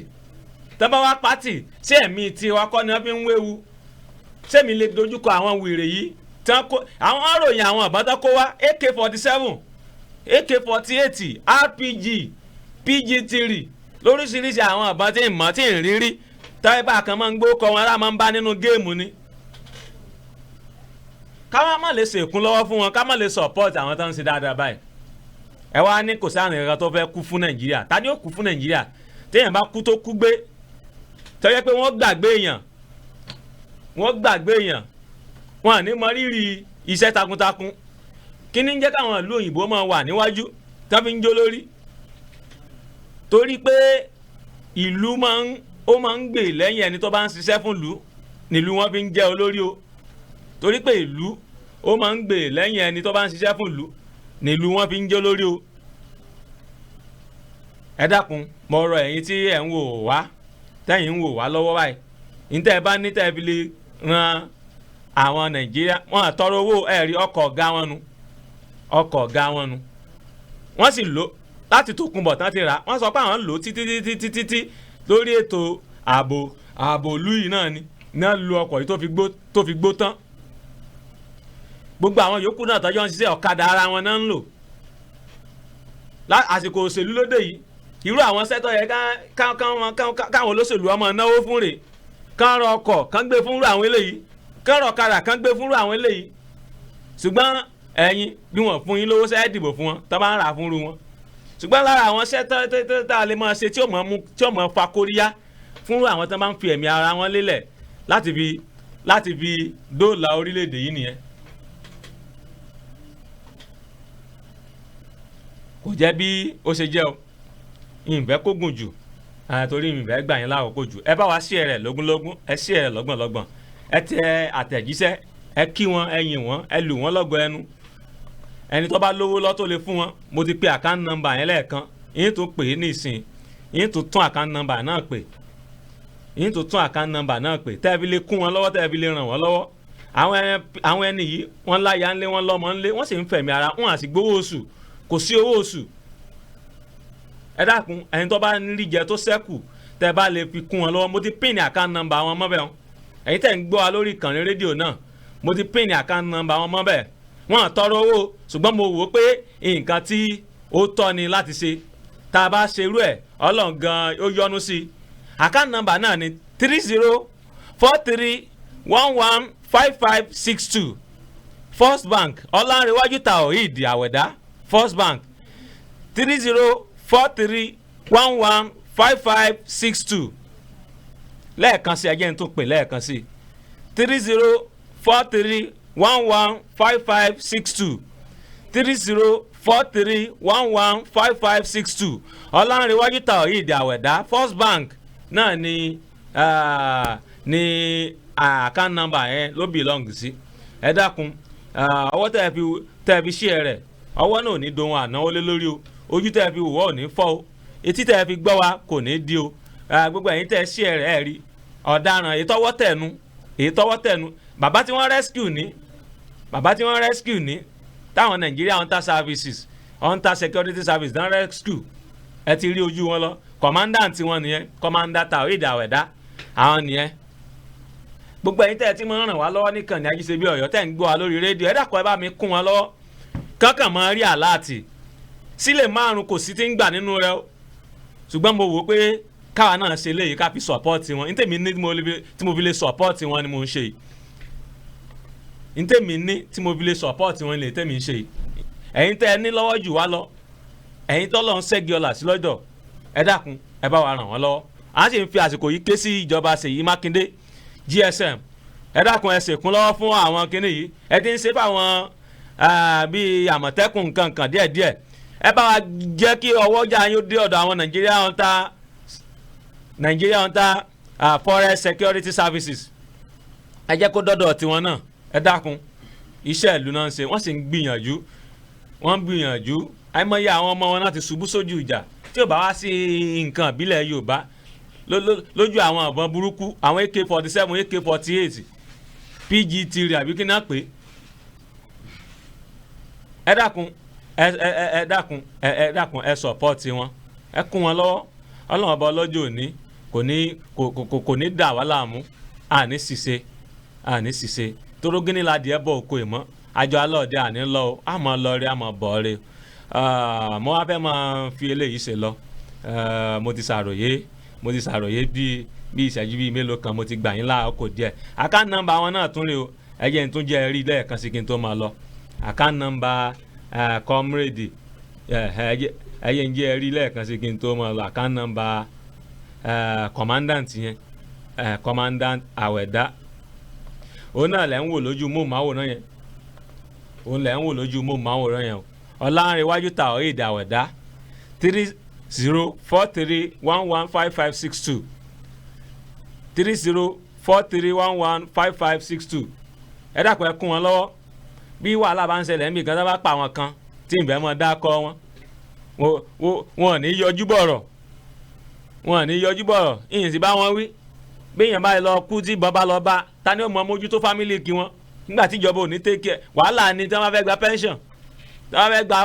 tọ́ba wá pátì sí ẹ̀mí tiwa kọ́ ni wọ́n fi ń wéwu sẹ́mi lè dojúkọ àwọn wèrè yìí tí wọ́n kó àwọn ọ̀ròyìn àwọn àbátá kó wá AK-47 AK-48 RPG PG-3 lóríṣiríṣi àwọn àbá tí ń mọ̀ tí ń rírí táyébà kan máa ń gbó kọ wọn ará máa ń bá nínú géèmù ni ká má lè ṣèkún lọ́wọ́ fún wọn ká má lè support àwọn tó ń ṣe dáadáa báyìí ẹ wá ní kò sáà nìkan tó fẹ́ kú fún Nàìjíríà ta ni ó kú fún Nàìjíríà téèyàn bá kú tó kú gbé tó yẹ pé wọ́n gbàgbé èèyàn wọn à ní mọ rírì iṣẹ́ takuntakun kí ni ń jẹ́ káwọn ìlú òyìnbó máa wà níwájú tó fi ń jó lórí torí pé ìlú máa ń gbè lẹ́yìn ẹni tó bá ń ṣiṣẹ́ fún ìlú nílùú wọn fi ń jẹ́ olórí o torí pé ìlú ó máa ń gbè lẹ́yìn ẹni tó bá ń ṣiṣẹ́ fún ìlú nílùú wọn fi ń jẹ́ olórí o ẹ dákun mo rọ̀ ẹ̀yin tí ẹ̀ ń wò wá tẹ́yìn ń wò wá lọ́wọ́ báyìí níta ẹ bá ní tẹ́ ẹ fi lè ran àwọn Nàìjíríà wọn àtọrọ owó ẹ̀rí ọkọ̀ ọ̀gá wọn nu wọ́n sì lò láti Tòkunbọ̀ tán ti rà wọ́n sọ pé àwọn ń lò títí lórí ètò ààbò ìlú yìí náà ni náà lu ọkọ̀ yìí tó fi gbó tán gbogbo àwọn yòókù náà tọ́jọ́ ń ṣiṣẹ́ ọ̀kadà ara wọn náà ń lò àsìkò òṣèlú lóde yìí irú àwọn sẹ́tọ̀ yẹ káwọn olóṣèlú ọmọ náwó fún rẹ̀ kán rọ ọkọ̀ kán gbé fúnrú àwọn eléyìí kán rọ ọ̀kadà kán gbé fúnrú àwọn eléyìí ṣùgbọ́n ẹ̀yin bí wọ́n fún yín lówó sẹ́ẹ̀ dìbò fún wọn tó bá ń rà fúnrú wọn ṣùgbọ́n lára àwọn sẹ́tọ̀ tá a lè máa ṣe tí ó mọ̀ fa kóríyá fúnrú àwọn tó máa ń fi ẹ̀mí ara wọn lélẹ̀ láti fi dóòlà orílẹ̀-èdè yìí nìyẹn kò jẹ́ bí ó ṣe jẹ́ o ìfẹ́ kó gùn jù torí ìfẹ́ gbà yín lákòókò jù ẹ bá wa share rẹ̀ lógúnlógún ẹ share rẹ̀ lọ́gbọ̀nlọ́gbọ̀n ẹ tẹ àtẹ̀jíṣẹ́ ẹ kí wọn ẹ yìn wọn ẹ lù wọn lọ́gọ ẹnu ẹni tó bá lówó lọ́ tó lè fún wọn mo ti pe account number yẹn lẹ́ẹ̀kan yín tó pè é nísìn yín tó tún account number náà pè tẹ́ ẹ fi lè kún wọn lọ́wọ́ tẹ́ ẹ fi lè ràn wọ́n lọ́wọ́ àwọn ẹni yìí wọ́n láya ńlé wọ́n lọ́mọ ńlé wọ́n sì ń fẹ̀mí ara wọn àti gbowó oṣù kò sí owó oṣù ẹ dákun ẹni tó bá rí jẹ tó ṣẹ́kù tẹ́ bá lè fi kún wọn lọ́wọ́ mo ti pín ní account number wọn mọ́bẹ̀ wọn ẹ̀yin tẹ́ ń gbọ́ wa lórí ìkànnì rédíò náà mo ti pín ní account number wọn mọ́bẹ̀ wọn tọrọ owó ṣùgbọ́n mo wò ó pé nǹkan tí ó tọ́ ni láti ṣe tá a bá ṣerú ẹ̀ Ọlọ́run gan ó yọ́nú sí i account number náà ni 3043115562 First Bank Ọlánrewájú Taoheed Àwẹ̀dá First Bank 3043115562 lẹ́ẹ̀kan sí ẹjẹ́ ń tún pè lẹ́ẹ̀kan sí 3043115562 3043115562 Ọlánrewájú Taoheed Àwẹ̀dá First Bank náà ni account number yẹn ló belong sí ẹ dákun ọwọ́ tẹ́ fi share rẹ̀ ọwọ́ náà ò ní dohun ànáwó lé lórí o ojú tẹ́ fi wò ò ní fọ́ o etí tẹ́ fi gbọ́ wa kò ní di o gbogbo ẹ̀yin tẹ́ share rẹ̀ ẹ̀ rí ọ̀daràn èyí tọ́wọ́ tẹ̀nu bàbá tí wọ́n rescue ní táwọn Nigeria hunter services hunter security service don rescue ẹ ti rí ojú wọn lọ commandant wọn nìyẹn commander Taoheed Àwẹ̀dá àwọn nìyẹn gbogbo ẹ̀yin tẹ́ ti máa ràn wá lọ́wọ́ níkànnì Ajíṣebí Ọ̀yọ́ tẹ́ ń gbọ́ wa lórí rédíò ẹ dákun ẹ bá mi kún wọn lọ́wọ́ kankan máa rí àláàtì sílẹ̀ 5 kò sí ti ń gbà nínú rẹ o ṣùgbọ́n mo wò ó pé káwa náà ṣe léyìí ká fi support wọn ní tèmi ní tí mo fi lè support wọn ni mo ń ṣe yìí ní tèmi ní tí mo fi lè support wọn lè tèmi ń ṣe yìí ẹ̀yin tẹ́ ẹ ní lọ́wọ́ jù wá lọ ẹ̀yin tọ́lọ́ ń ṣẹ́gi ọ̀là sí lọ́dọ̀ ẹ dákun ẹ bá wa ràn wọ́n lọ́wọ́ à ń sì ń fi àsìkò yìí ké sí ìjọba Ṣèyí Mákindé GSM ẹ dákun ẹ ṣèkún lọ́wọ́ fún àwọn kinní yìí ẹ ti ń ṣe fáwọn bíi Àmọ̀tẹ́kùn nǹkan díẹ̀díẹ̀ ẹ bá wa jẹ́ kí ọwọ́jà yín dé ọ̀dọ̀ àwọn Nigeria Hunter Forest Security Services ẹ jẹ́ kó dọ́dọ̀ tiwọn náà ẹ dákun iṣẹ́ ìlú náà ń ṣe wọ́n sì ń gbìyànjú àìmọye àwọn ọmọ wọn náà ti ṣubú sójú ìjà tí ò bá wá sí nǹkan ìbílẹ̀ Yorùbá lójú àwọn ìbọn burúkú àwọn AK-47 AK-48 PG3 àbí kí náà pé ẹ dákun ẹ sọpọ́ọ̀tì wọn ẹ kún wọn lọ́wọ́ Ọlọ́run ọba ọlọ́jọ́ òní kò ní dà wá láàmú àní ṣìṣe torógínní la díẹ̀ bọ̀ òkú ìmọ̀ àjọ alọ́ọ̀dẹ àní lọ àmọ́ lọ rí àmọ́ bọ̀ rí mo wá fẹ́ máa fi eléyìí ṣe lọ mo ti ṣàròyé bí ìṣẹ́jú bíi mélòó kan mo ti gbà yín láàkó díẹ̀ account number wọn náà tún rí o ẹ̀jẹ̀ tún jẹ́ rí lẹ́ẹ̀kan sí kí n tó máa lọ account number comrade ẹ̀yẹ̀ ń jẹ́ rí lẹ́ẹ̀kan sí kí n tó máa lọ account number commandant yẹn commandant Àwẹ̀dá òun náà lẹ́ ń wò lójú móhùnmáwòrán yẹn o Ọlánrewájú Taoheed Àwẹ̀dá 3043115562 3043115562 ẹ dákun ẹ kún wọn lọ́wọ́ bí wàhálà bá ń ṣẹlẹ̀ níbi kan tó bá pa àwọn kan tí ìbẹ́ mọ́ dákọ́ wọn ò ní yọjú bọ̀rọ̀ ìyìn sì bá wọn wí bí èèyàn bá lọ kú tí ìbọn bá lọ bá ta ni ó mọ mójútó fámìlì kí wọn nígbà tí ìjọba ò ní take care wàhálà ni tí wọ́n fẹ́ gba pension tí wọ́n fẹ́ gba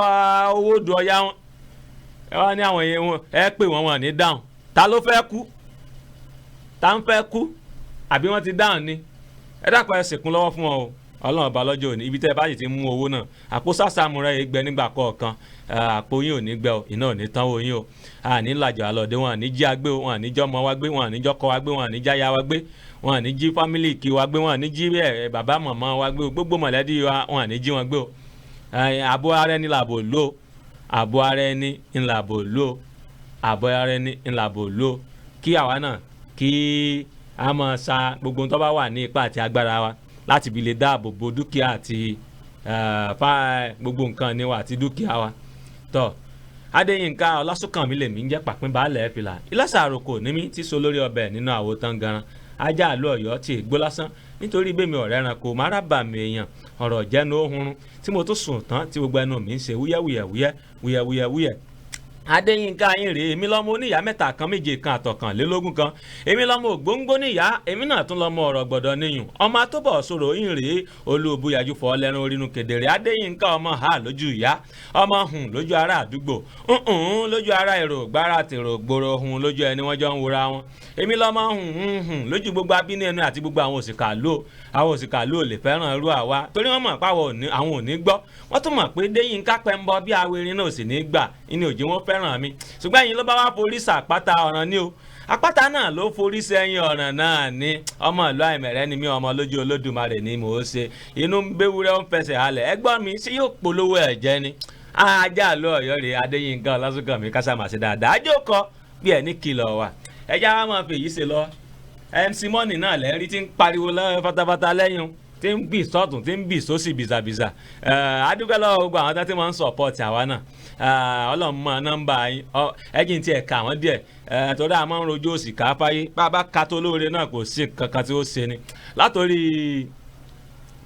owó dùn ọ̀yá wọn ẹ wá ní àwọn èèyàn wọn ẹ pè wọ́n ní dáhùn ta ló fẹ́ kú ta ń fẹ́ kú àbí wọ́n ti dáhùn ni ẹ dákun ẹ ṣèkún lọ́wọ́ fún wọn o Ọlọ́run ọba lọ́jọ́ òní ibi tẹ́ ẹ bá sì ti mú owó náà àpò sàṣàmù rẹ̀ gbẹ nígbà kọ̀ọ̀kan àpò yín ò ní gbẹ o iná ò ní tán owó yín o àní làjọ àlọ́dẹ wọn àní jí agbé wọn àní jọmọ wa gbé wọn àní jọkọ wa gbé wọn àní jáya wa gbé wọn àní jí fámìlì kí wa gbé wọn àní jí bàbá màmá wa gbé o gbogbo mọ̀lẹ́bí wa wọn àní jí wọn gbé o àbò ara ẹni làbò lò àbò ara ẹni ńlàbò lò kí àwa náà kí a máa sa gbogbo tó bá wà ní ipá àti agbára wa láti fi lè dáàbò bo dúkìá àti gbogbo nǹkan ní wa àti dúkìá wa tọ́ Adéyínká Ọlásùnkànmí lèmi ń jẹ́ pàpín baálẹ̀ fìlà ìlàsà àròkò ní mi tí so lórí ọbẹ̀ nínú àwo tán ganan ajá àlọ́ Ọ̀yọ́ tí ègbó lásán nítorí bẹ́mi ọ̀rẹ́ ẹranko mára bà mí èèyàn ọ̀rọ̀ jẹ́nu ohun tí mo tó sùn tán tí gbogbo ẹnu mi ń ṣe wúyẹ́wúyẹ́ Adéyínká yín rèé èmi lọ́mọ oníyàá mẹ́ta kan méje kan àtọ̀kànlélógún kan èmi lọ́mọ ògbóngbó níyàá èmi náà tún lọ́mọ ọ̀rọ̀ gbọ̀dọ̀ níyùn ọmọ àtọ́bọ̀ sọ̀rọ̀ yín rèé olúbuyàjú fọ́ lẹ́run orínú kedere Adéyínká ọmọ ha lójú ìyá ọmọ hùn lójú ará àdúgbò lójú ará èrò gbára tèrò gbòòrò hùn lójú ẹni wọ́n jọ ń wura wọn èmi lọ́mọ hùn lójú gbogbo abínú ẹnu àti gbogbo àwọn òsìkà ló lè fẹ́ràn irú àwa torí wọ́n mọ̀ pé àwọn ò ní gbọ́ wọ́n tún mọ̀ pé Déyínká pẹ́ ń bọ bí awérin náà sì ní gbà ní òjì wọn fẹ́ràn mi ṣùgbọ́n ẹ̀yin ló bá wá forí sàpáta ọ̀ràn ni o àpáta náà ló forí sẹ́yìn ọ̀ràn náà ni ọmọ ìlú àìmẹ̀rẹ́ ni mí ọmọ lójú Olódùmarè ni mò ń ṣe inú ń béwúrẹ́ ń fẹsẹ̀ halẹ̀ ẹgbọ́n mi sí yóò polówó ẹ̀jẹ̀ ni ajá ló Ọ̀yọ́ rè Adéyínká Ọlásùnkànmí kásámàṣe dáadáa àjòkọ bí ẹ̀ ní kìlọ̀ wà ẹja wa máa fèyí ṣe lọ MC Money náà lẹ́rìí tí ń pariwo fatafata lẹ́yìn tí ń bì sọ́tún tí ń bì sósì bìzàbìzà adúgbò lọ́wọ́ gbogbo àwọn tí wọ́n ń sọ̀pọ̀tì àwa náà Ọlọ́run mọ nọ́mbà yín ẹ̀jìn tí ẹ̀ kà wọ́n díẹ̀ torí a máa ń rojú òsì ká fáyé bàbá kató lóore náà kò sí kankan tí ó ṣe ni látòrí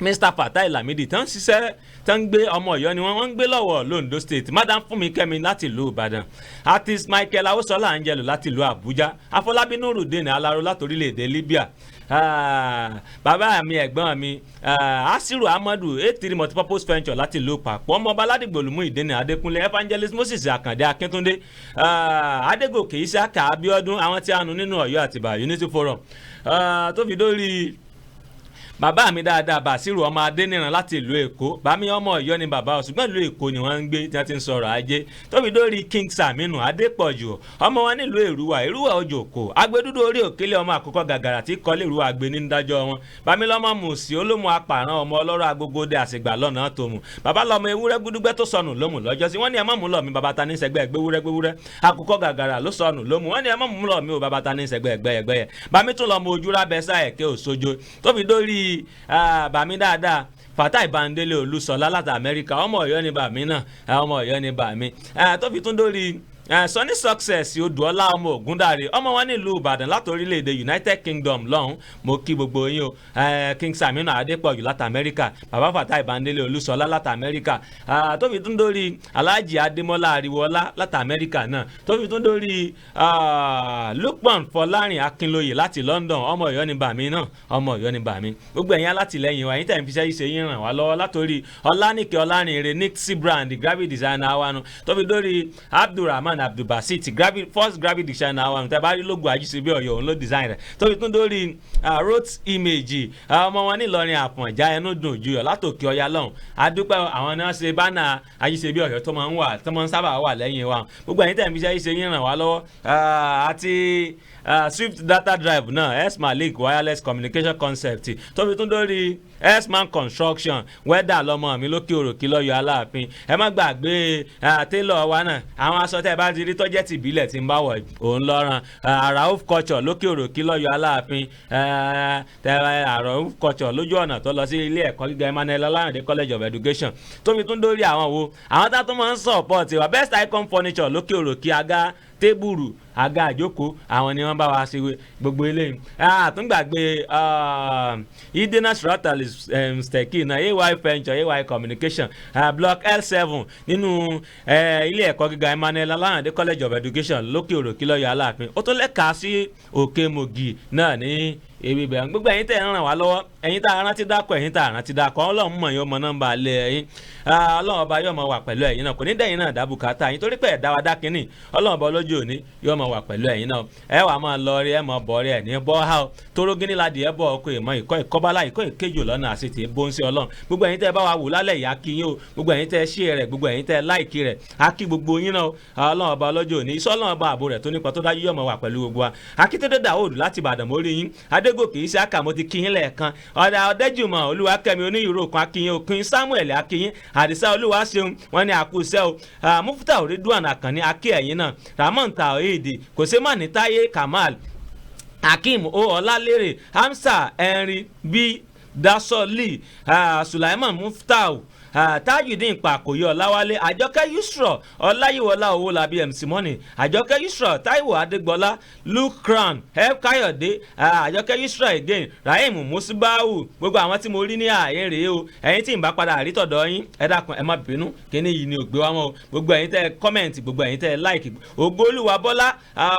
Mr. Fatai Lamidi tán ṣiṣẹ́ tán ń gbé ọmọ Ọ̀yọ́ ni wọ́n ń gbé lọ́wọ́ l'Ondo State Madam Fúnmi-Kẹ́mi láti ìlú Ìbàdàn artist Michael Awosola Angelo láti ìlú Àbújá Afọlábí Nurudeen Alaro láti orílẹ̀-èdè Libya bàbá mi ẹ̀gbọ́n mi Asiru Amadu A3 multipurpose venture láti ìlú Pàpọ̀ ọmọọba Ládìgbò Olúmú Ìdẹ́nì Adékúnlé Evangelist Moses Àkàndé Akíntúndé Adégòkè Isiaka Abíọ́dún àwọn tí a nù nínú Ọ̀yọ́ Àtìbà Unity Forum tó fi dórí bàbá mi dáadáa Bàṣírù ọmọ Adéníran láti ìlú Èkó bàmí ọmọ Ọ̀yọ́ ni bàbá o ṣùgbọ́n ìlú Èkó ni wọ́n ń gbé tí wọ́n ti ń sọ̀rọ̀ ajé tóbi dórí King Saminu Adépọ̀jù ọmọ wọn nílùú Èrúwà Òjòkó agbẹdúdú orí òkèlè ọmọ àkókò gàgàrà tí kọ́lé Èrúwà àgbẹ̀ ní dájọ́ wọn bàmí lọ́mọ Mùsí olómù apàrán ọmọ ọlọ́rọ̀ agbógódé àṣegbà lọ́nà tó mu bàbá lọ́mọ ewúrẹ́ gúdúgbẹ́ tó sọnù lómù lọ́jọ́ sí wọ́n ní ẹ má mú lọ mi bàbá ta ní sẹ́gbẹ́ gbéwúrẹ́ àkókò gàgàrà ló sọnù lómù wọ́n ní ẹ má mú lọ mi ò bàbá ta ní sẹ́gbẹ́ gbẹ́yẹgbẹ́yẹ bàmí tún lọ́mọ ojúra bẹ́sà ẹ̀kẹ́ òṣojo tóbi dórí bàmí dáadáa Fatai Bandele Olúṣọlá láti Amẹ́ríkà ọmọ Ọ̀yọ́ ni bàmí náà ọmọ Ọ̀yọ́ ni bàmí tó fi tún dórí Sunny Success Odùọlá ọmọ Ògúndàre ọmọ wọn nílùú Ìbàdàn láti orílẹ̀-èdè United Kingdom lọ́hùn mo kí gbogbo yín o King Saminu Adépọ̀jù láti Amẹ́ríkà bàbá Fatai Bandele Olúṣọlá láti Amẹ́ríkà tó fi tún dórí Alhaji Adémọ́lá Ariwọlá láti Amẹ́ríkà náà tó fi tún dórí Lukman Fọlárin Akínlóye láti London ọmọ Ọ̀yọ́ ni bàmí náà ọmọ Ọ̀yọ́ ni bàmí gbogbo ẹ̀yin alátìlẹ́yìn wa ẹ̀yin tẹ̀ ń fi iṣẹ́ yìí ràn wá lọ́wọ́ látòrí Ọlánìkẹ́ Ọlánìire Nixie Brand graphic designer wa nu tó fi dórí Abdulrahman Abdulbasit first graphic designer wa nu tẹ́ bá rí logo Ajíṣebí Ọ̀yọ́ òun ló design rẹ̀ tó fi tún dórí Rhodes Image ọmọ wọn nílọrin Àpọ̀njá ẹnu dùn juyọ̀ látòkè Ọya lọ́hùn adúpẹ́ àwọn náà ṣe bánà Ajíṣebí Ọ̀yọ́ tó máa ń sábà wà lẹ́yìn wa gbogbo ẹ̀yin tẹ̀ ń fi iṣẹ́ yìí ṣe yín ràn wá lọ́wọ́ àti Swift Data Drive náà S-Malik Wireless Communication Concept tó fi tún dórí S-Man Construction wẹ́dà lọ́mọ mi lókè òròkì lọ́yọ̀ Aláàfin ẹ má gbàgbé tailor wa náà àwọn aṣọ tẹ́ ẹ bá ti rí tọ́jẹ́tì ìbílẹ̀ tí ń bá wọ̀ òun lọ́ràn Rauf Culture lókè òròkì lọ́yọ̀ Aláàfin Rauf Culture lójú ọ̀nà tó lọ sí ilé ẹ̀kọ́ gíga Emmanuel Alayande College of Education tó fi tún dórí àwọn tá tó máa ń support wa Best Icon Furniture lókè òròkì àga tébùrù àga àjókòó àwọn ni wọ́n bá wa ṣe gbogbo eléyìí àtúngbàgbé idina shrotali steki na ay venture ay communication block L7 nínú ilé ẹ̀kọ́ gíga Emmanuel Alayande College of Education lókè òròkì lọ́yọ̀ Aláàfin ó tún lẹ́ka sí Òkè Mògì náà ní ebi bẹ̀rẹ̀ gbogbo ẹ̀yin tẹ̀ ń ràn wá lọ́wọ́ ẹ̀yin tá a rántí dákọ̀ ẹ̀yin tá a rántí dákọ̀ Ọlọ́run mọ̀ yín ọmọ nọ́mbà alẹ́ ẹ̀yin Ọlọ́run ọba yóò mọ̀ wà pẹ̀lú ẹ̀yin náà kò ní dẹ̀yin náà dábùkátà yín torí pé ẹ̀dá wa dákínì Ọlọ́run ọba ọlọ́jọ́ òní yóò mọ̀ wà pẹ̀lú ẹ̀yin náà ẹ wà máa lọ rí ẹ mọ̀ bọ̀ rí ẹ̀ ní bọ́ ha torógínní ladì ẹ bọ̀ ọkọ̀ ìmọ̀ ìkọ́bálá ìkéjò lọ́nà àṣetì bó ń ṣe Ọlọ́run gbogbo ẹ̀yin tẹ́ bá wa wò lálẹ́ ìyá kí yín o gbogbo ẹ̀yin tẹ́ ṣí rẹ̀ gbogbo ẹ̀yin tẹ́ láìkí rẹ̀ á kí gbogbo yín náà Ọlọ́run ọba ọlọ́jọ́ òní iṣẹ́ Ọlọ́run ọba ààbò rẹ̀ tó nípa tó dájú yóò mọ̀ wà pẹ̀lú gbogbo wa Akíntúndé Dáúdù láti Ìbàdàn mórí yín Adégòkè iṣẹ́ àkàmọ́ ti kíyín lẹ́ẹ̀kan Ọ̀dẹ́jùmọ̀ Olúwakẹ́mi Oníyìrókun akíyín Òkun Samuel akíyín Àdìsá Olúwaṣeun wọn ni àkúṣẹ́ o Mufta Ridwan Àkànní akí ẹ̀yìn náà Ramon Taoidi Kòsẹ́mánì Táyé Kamal Akeem Ọlálérè Hamza Henry B Dasoli Sulaiman Muftau Tajudeen Pàkòyí Ọláwálé Àjọkẹ́ Yusra Ọláyíwọlá Owólabí MC Money Àjọkẹ́ Yusra Táíwò Adégbọlá Luke Crown F Káyọ̀dé Àjọkẹ́ Yusra again Rahim Musibawu gbogbo àwọn tí mo rí ní ààyè rèé o ẹ̀yin tí ń bá padà rí tọ̀dọ̀ yín ẹ dákun ẹ má bínú kíní yìí ni ògbé wa mọ́ o gbogbo ẹ̀yin tẹ́ kọ́mẹ̀ntì gbogbo ẹ̀yin tẹ́ like Ògbólúwa Bọ́lá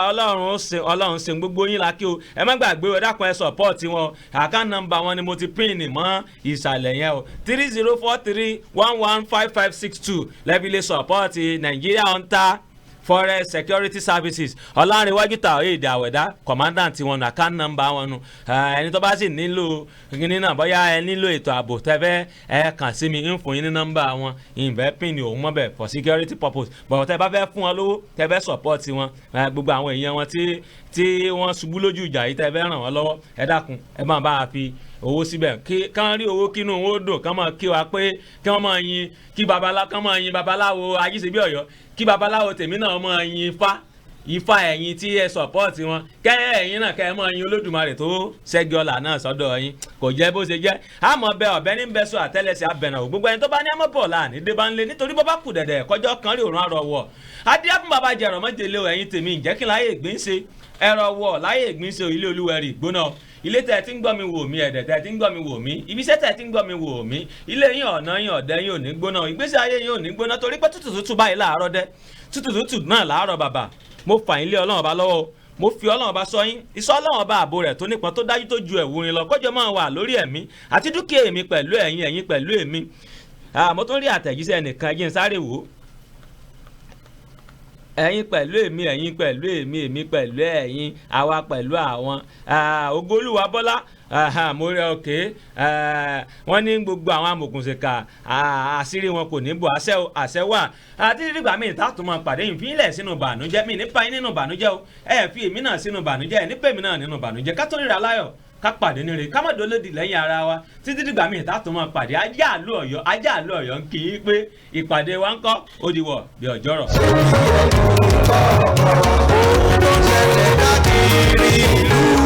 Ọlọ́run ṣeun gbogbo yín lákì o ẹ má gbàgbé o ẹ dákun ẹ support wọn account number wọn ni mo ti pin mọ́ ìsàlẹ̀ yẹn o 3043115562 lẹ́bílẹ̀ sọ̀pọ́ọ̀tì Nigeria Hunter Forest Security Services Ọlárẹ̀wájú Taoid Àwẹ̀dá commandant wọn account number wọn nu ẹni tó bá sì nílò kíní náà bóyá ẹ nílò ètò ààbò tẹ́fẹ́ ẹ kàn sí mi ń fún yín ní nọ́mbà wọn ìfẹ́ pin ní òun mọ́bẹ̀ for security purpose bọ̀wọ̀ tẹ́ bá fẹ́ fún wọn lówó tẹ́fẹ́ support wọn gbogbo àwọn èèyàn wọn tí wọ́n ṣubú lójú ìjà yìí tẹ́fẹ́ ràn wọ́n lọ́wọ́ ẹ dákun ẹ máa bá a fi owó síbẹ̀ kán rí owó kínú owó dùn kán máa kí wa pé kí wọ́n máa yin kán máa yin babaláwo Ajíṣebí Ọ̀yọ́ kí babaláwo tèmi náà máa yin ifá ẹ̀yin tí ẹ sọ̀pọ́ọ̀tì wọn kẹ́ ẹ̀yin náà kẹ́ ẹ máa yin Olódùmarè tó ṣẹ́gi ọ̀là náà sọ́dọ̀ yín kò jẹ́ bó ṣe jẹ́ àmọ́ bẹ ọ̀bẹ ní bẹ́sọ̀ àtẹ́lẹsẹ̀ abẹ̀nà ò gbogbo ẹni tó bá ní àmọ́ bọ̀ láàní dé bá ń lé nítorí bọ́ bá kù dẹ̀dẹ̀ kọjọ́ kan rí òrùn àrọ̀ wọ̀ adíákùn bàbá jẹ̀rọ̀ mọ́jèlé ẹ̀yin tèmi ǹjẹ́ kí láyé ìgbín ṣe ẹ̀rọ wọ̀ láyé ìgbín ṣe ilé Olúwẹ̀rí gbóná ilé tẹ̀ tí ń gbọ́ mi wò mí ẹ̀dẹ̀ tẹ̀ tí ń gbọ́ mi wò mí ibiṣẹ́ tẹ̀ tí ń gbọ́ mi wò mí ilé yín ọ̀nà yín ọ̀dẹ́ yín ò ní gbóná ìgbésí ayé yín ò ní gbóná torí pé tútù báyìí láàárọ̀ dẹ́ tútù náà láàárọ̀ bàbà mo fà yín lé Ọlọ́run ọba lọ́wọ́ mo fi Ọlọ́run ọba sọ yín iṣẹ́ Ọlọ́run ọba ààbò rẹ̀ tó nípọn tó dájú tó ju ẹ̀wúrin lọ kọjọ́ máa wà lórí ẹ̀mí àti dúkìá èmi pẹ̀lú ẹ̀yin pẹ̀lú èmi mo tún rí àtẹ̀jíṣẹ́ nìkan ẹ̀jẹ̀ ń sáré wò ẹ̀yin pẹ̀lú èmi ẹ̀yin pẹ̀lú èmi pẹ̀lú ẹ̀yin àwa pẹ̀lú àwọn Ògolúwa Bọ́lá mo rí òkè wọ́n ní gbogbo àwọn amòkùnṣèkà àṣírí wọn kò ní bò àṣẹ wà àti nígbà míì tààtù máa pàdé ìfínlẹ̀ sínú bànújẹ́ mi nípa yín nínú bànújẹ́ o fi èmi náà sínú bànújẹ́ nípa èmi náà nínú bànújẹ́ ká tó ríra láyọ̀ ká pàdé níre ká má dolódì lẹ́yìn ara wa títí dìgbà míì tààtù máa pàdé ajá àlú Ọ̀yọ́ ń kì í pé ìpàdé wa ń kọ́ ó di wọ̀ bí ọjọ́rọ̀. Ó ń ṣẹlẹ̀ káàkiri ìlú.